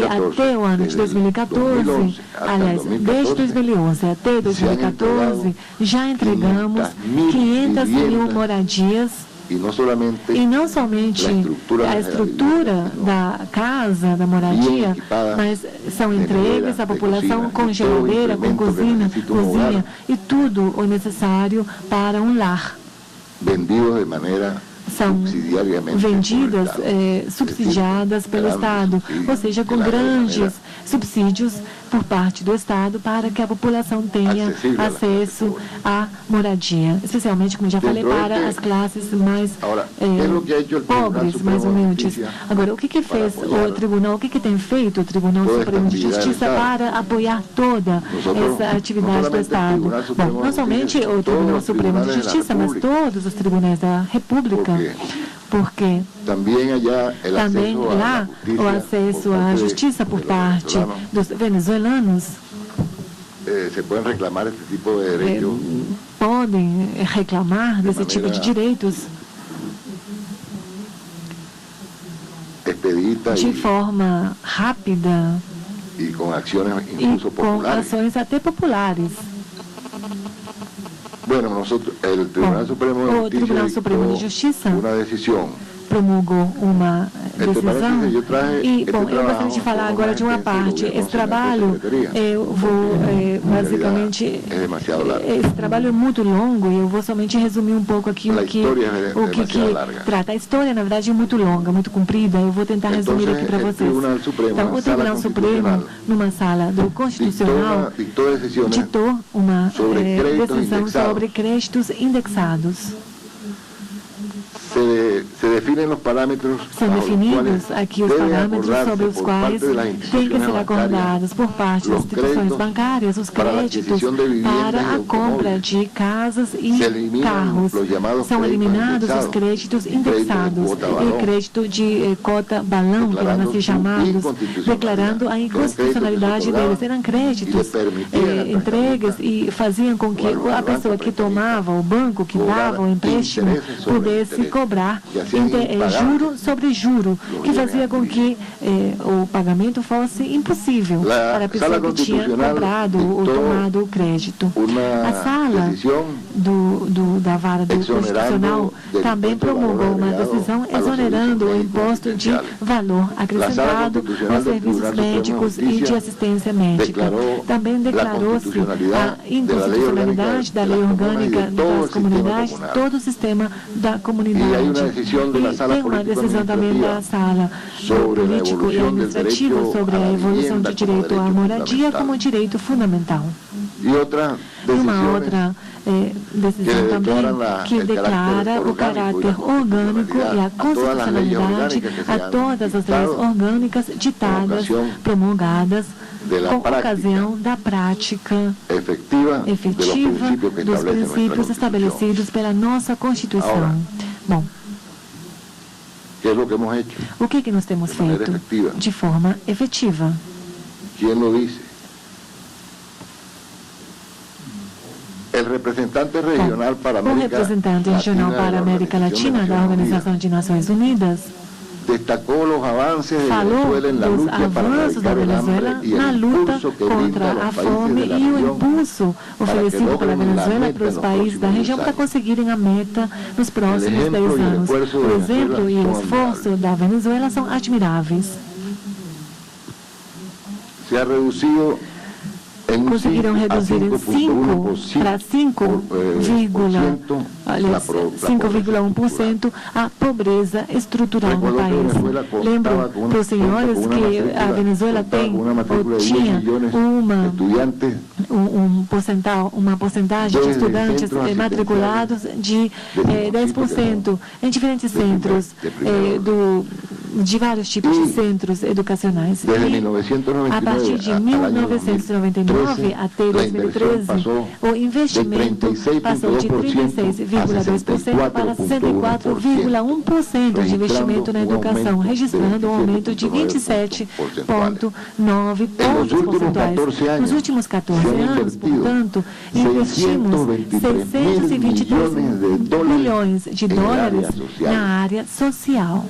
até o ano de 2014, aliás, desde 2011 até 2014, já entregamos 500 mil moradias. E não somente a estrutura da casa, da moradia, mas são entregues à população com geladeira, com cozinha e tudo o necessário para um lar. São vendidas, subsidiadas pelo Estado, ou seja, com grandes subsídios por parte do Estado para que a população tenha acesso à moradia, especialmente, como já falei, para as classes mais pobres, mais humildes. Agora, o que fez o Tribunal, o que tem feito o Tribunal Supremo de Justiça para apoiar toda essa atividade do Estado? Bom, não somente o Tribunal Supremo de Justiça, mas todos os tribunais da República, porque também lá o acesso à justiça por parte dos venezuelanos podem reclamar desse tipo de direitos de forma rápida e com ações até populares. O Tribunal Supremo de Justiça promulgou uma decisão e, bom, eu gostaria de falar agora de uma parte. Esse trabalho, eu vou basicamente, esse trabalho é muito longo e eu vou somente resumir um pouco aqui o que trata. A história, na verdade, é muito longa, muito comprida, eu vou tentar resumir aqui para vocês. Então, o Tribunal Supremo, numa sala do Constitucional, ditou uma decisão sobre créditos indexados. São definidos aqui os parâmetros sobre os quais têm que ser acordados por parte das instituições bancárias os créditos para a compra de casas e carros. São eliminados os créditos indexados e crédito de cota balão, que eram assim chamados, declarando a inconstitucionalidade deles. Eram créditos entregues e faziam com que a pessoa que tomava, o banco que dava o empréstimo, pudesse cobrar juro sobre juro, que fazia com que o pagamento fosse impossível para a pessoa que tinha comprado ou tomado o crédito. A sala da vara do Constitucional também promulgou uma decisão exonerando o imposto de valor acrescentado aos serviços médicos e de assistência médica. Também declarou-se a inconstitucionalidade da lei orgânica das comunidades, todo o sistema da comunidade. E tem uma decisão também da sala político e administrativo sobre a evolução de direito à moradia como direito fundamental. E uma outra decisão também que declara o caráter orgânico e a constitucionalidade a todas as leis orgânicas ditadas, promulgadas com ocasião da prática efetiva dos princípios estabelecidos pela nossa Constituição. Bom, o que nós temos feito de forma efetiva? Quem lo dice? O representante regional para a América Latina da Organização de Nações Unidas falou dos avanços da Venezuela na luta contra a fome e o impulso oferecido pela Venezuela para os países da região para conseguirem a meta nos próximos 10 anos. O exemplo e o esforço da Venezuela são admiráveis. Conseguiram reduzir em 5,1% a pobreza estrutural no país. Lembro para os senhores que a Venezuela tem ou tinha uma porcentagem de estudantes matriculados de 10% em diferentes centros de vários tipos de centros educacionais. E, a partir de 1999 até 2013, o investimento passou de 36,2% para 64,1% de investimento na educação, registrando um aumento de 27,9 pontos percentuais. Nos últimos 14 anos, portanto, investimos 623 bilhões de dólares na área social.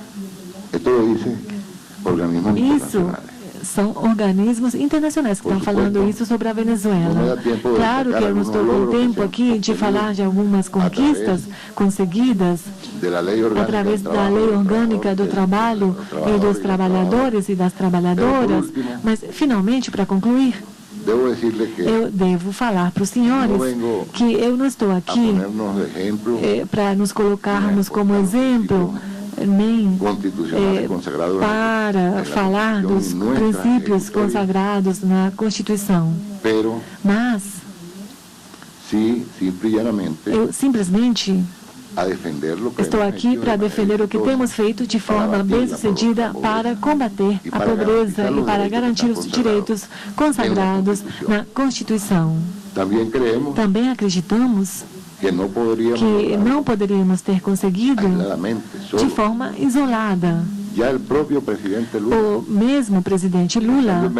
Isso são organismos internacionais que estão falando isso sobre a Venezuela. Claro que eu não estou com tempo aqui de falar de algumas conquistas conseguidas através da lei orgânica do trabalho e dos trabalhadores e das trabalhadoras, mas, finalmente, para concluir, eu devo falar para os senhores que eu não estou aqui para nos colocarmos como exemplo, nem para falar dos princípios consagrados na Constituição. Mas eu simplesmente estou aqui para defender o que temos feito de forma bem-sucedida para combater a pobreza e para garantir os direitos consagrados na Constituição. Também acreditamos que não poderíamos ter conseguido de forma isolada. O mesmo presidente Lula,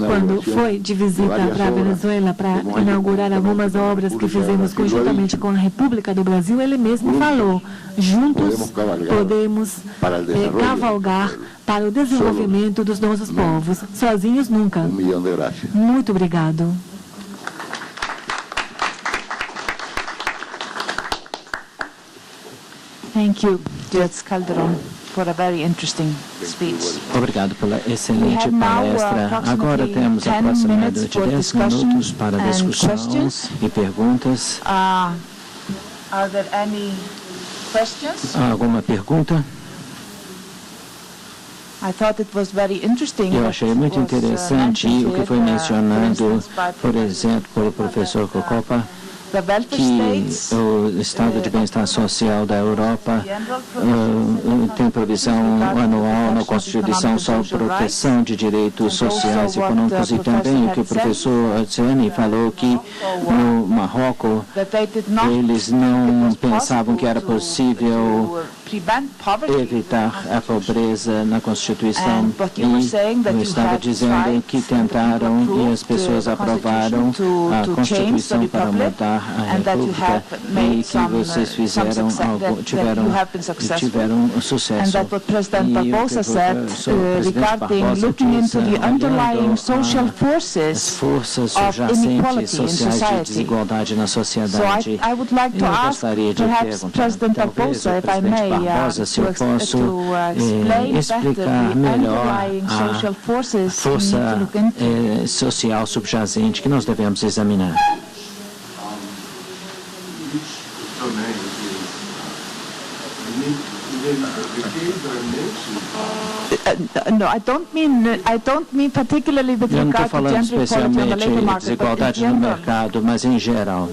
quando foi de visita para a Venezuela para inaugurar algumas obras que fizemos conjuntamente com a República do Brasil, ele mesmo falou: juntos podemos cavalgar para o desenvolvimento dos nossos povos, sozinhos nunca. Muito obrigado. Thank you, Judge Calderon, for a very interesting speech. Obrigado pela excelente palestra. Agora temos aproximadamente 10 minutos para discussão e perguntas. Are there any questions? Alguma pergunta? Eu achei muito interessante o que foi mencionado, por exemplo, pelo professor Cocopa, que o Estado de Bem-Estar Social da Europa tem provisão anual na Constituição sobre proteção de direitos sociais e econômicos, e também o que o professor Adciani falou, que no Marrocos eles não pensavam que era possível evitar a pobreza na Constituição. E eu estava dizendo que tentaram e as pessoas aprovaram a Constituição para mudar a República e que vocês fizeram algo, tiveram sucesso. And that what President Barbosa said regarding looking into the underlying social forces of inequality in society. So I would like to ask perhaps President Barbosa, if I may, to explain better the underlying social forces we need to look into. Social subjacente que nós devemos examinar. No, I don't mean particularly with Eu não estou regard to falando gender equality on the labor especialmente market, desigualdade no mercado, mas em geral.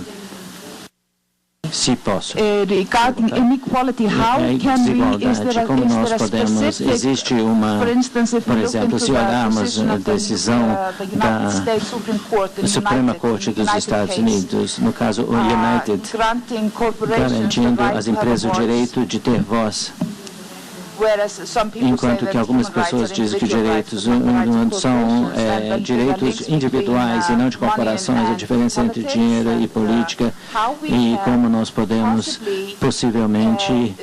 Se posso. Regarding inequality, how can we, is there a specific, existe uma, for instance, if por we look exemplo, into se the olharmos decision a of decisão the United States Supreme Court, da Suprema Corte dos Estados Unidos, no caso o United, garantindo às empresas o direito de ter voz, enquanto que algumas pessoas dizem que direitos são direitos individuais e não de corporações, a diferença entre dinheiro e política, e como nós podemos possivelmente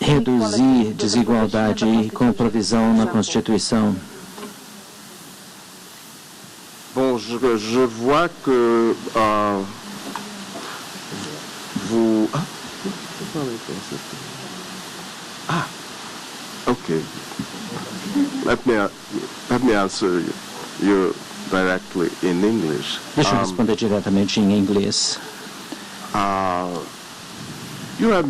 reduzir desigualdade com provisão na Constituição. Bom, je vois que vous... Okay. Let me answer you directly in English. Deixa eu responder diretamente em inglês. You have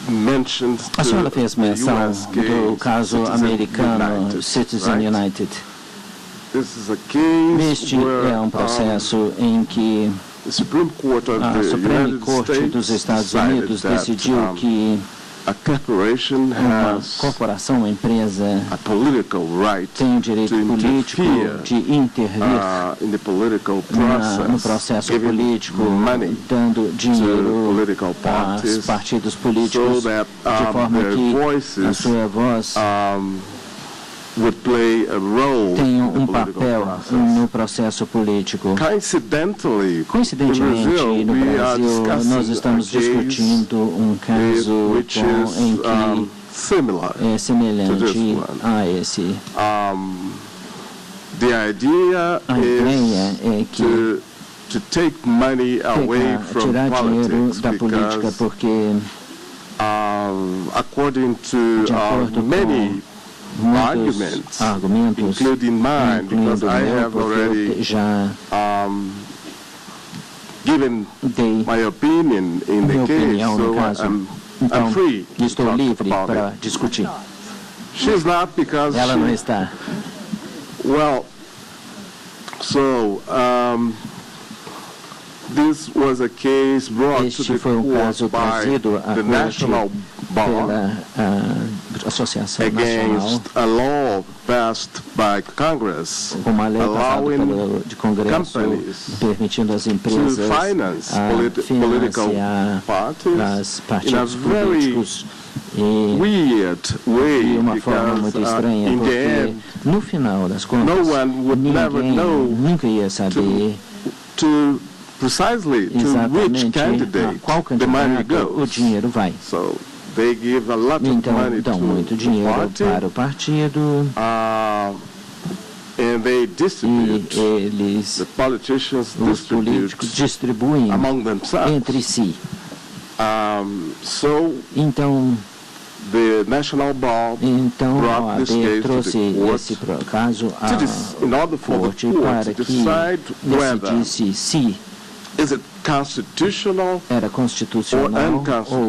mentioned a senhora fez menção do caso americano Citizen United. Este é um processo em que a Suprema Corte dos Estados Unidos decidiu que uma corporação, uma empresa, tem o direito político de intervir no processo político, dando dinheiro aos partidos políticos, de forma que a sua voz tenham um papel no processo político. Coincidentemente, no Brasil, nós estamos discutindo um caso em que é semelhante a esse. A ideia é que tirar dinheiro da política porque, de acordo com muitos argumentos, incluindo o meu, porque eu já dei minha opinião no caso. Então, estou livre para discutir. Ela não está. Well, so, this was a case brought to the court by the National Bar Associação against a law passed by Congress allowing companies permitindo às empresas to finance political parties in a very weird way, de uma forma muito estranha, porque no final das contas ninguém nunca ia saber precisely to which candidate the money goes. O dinheiro vai. So they give a lot of money dão muito dinheiro para o partido. And they distribute, the politicians os políticos distribuem entre si. So então, the National Bar brought this case trouxe esse caso à corte para que decidisse se era constitucional ou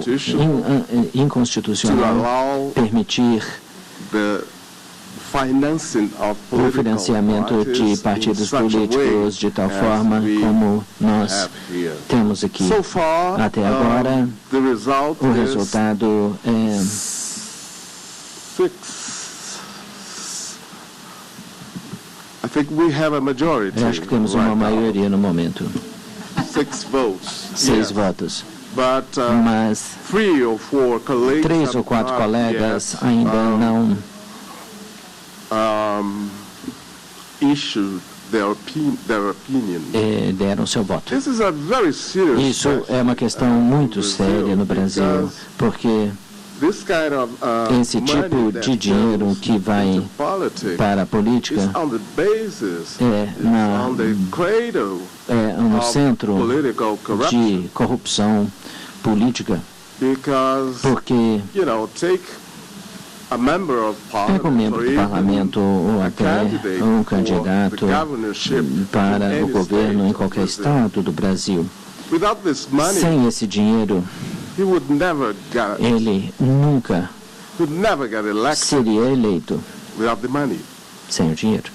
inconstitucional permitir o financiamento de partidos políticos de tal forma como nós temos aqui. Até agora, o resultado é 6. Eu acho que temos uma maioria no momento. 6 votos. mas 3 ou 4 colegas ainda não deram seu voto. Isso é uma questão muito séria no Brasil, porque esse tipo de dinheiro que vai para a política é no centro de corrupção política, porque pega um membro do parlamento ou até um candidato para o governo em qualquer estado do Brasil. Sem esse dinheiro, ele nunca seria eleito sem o dinheiro.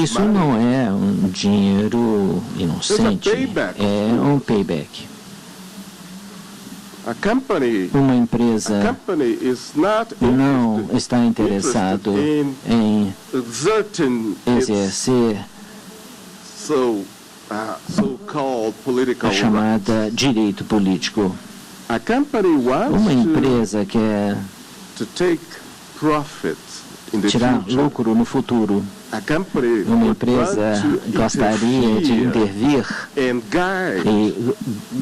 Isso não é um dinheiro inocente, é um payback. Uma empresa não está interessada em exercer a chamada direito político. Uma empresa quer tirar lucro no futuro. Uma empresa gostaria de intervir e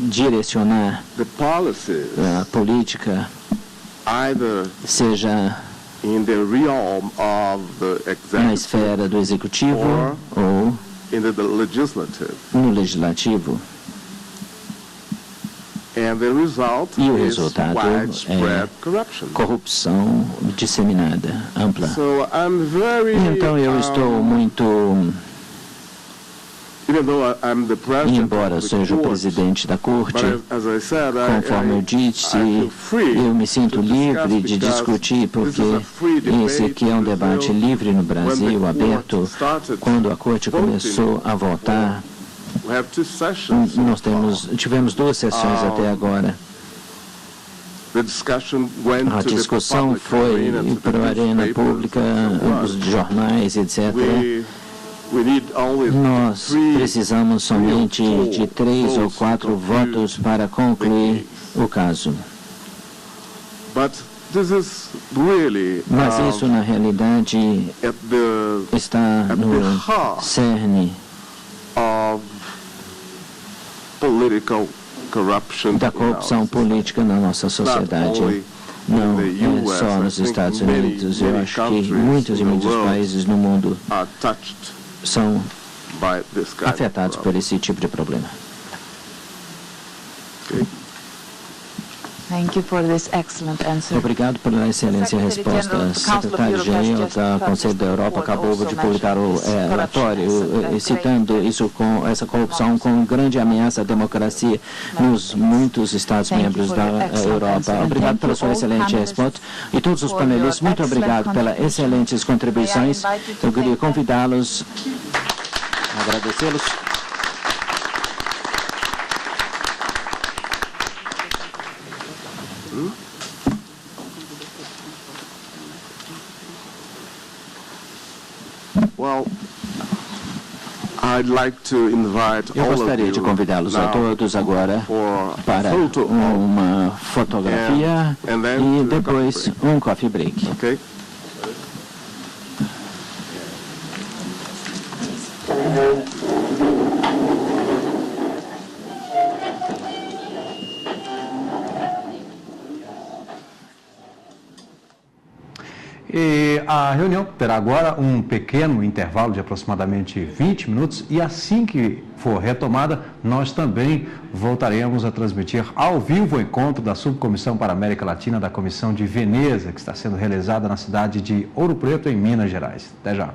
direcionar a política, seja na esfera do executivo ou no legislativo. E o resultado é corrupção disseminada, ampla. Então eu estou muito... Embora eu seja o presidente da corte, conforme eu disse, eu me sinto livre de discutir, porque esse aqui é um debate livre no Brasil, aberto. Quando a corte começou a votar, nós tivemos 2 sessões até agora. A discussão foi para a arena pública, os jornais, etc. Nós precisamos somente de 3 ou 4 votos para concluir o caso. Mas isso, na realidade, está no cerne da corrupção política na nossa sociedade. Não é só nos Estados Unidos. Eu acho que muitos e muitos países no mundo são afetados por esse tipo de problema. Obrigado pela excelente resposta. Secretário-Geral do Conselho da Europa acabou de publicar o relatório citando essa corrupção como grande ameaça à democracia nos muitos Estados-membros da Europa. Obrigado pela sua excelente resposta. E todos os panelistas, muito obrigado pelas excelentes contribuições. Eu queria convidá-los, agradecê-los. Eu gostaria de convidá-los a todos agora para uma fotografia e depois um coffee break. E a reunião terá agora um pequeno intervalo de aproximadamente 20 minutos e assim que for retomada, nós também voltaremos a transmitir ao vivo o encontro da Subcomissão para a América Latina da Comissão de Veneza, que está sendo realizada na cidade de Ouro Preto, em Minas Gerais. Até já.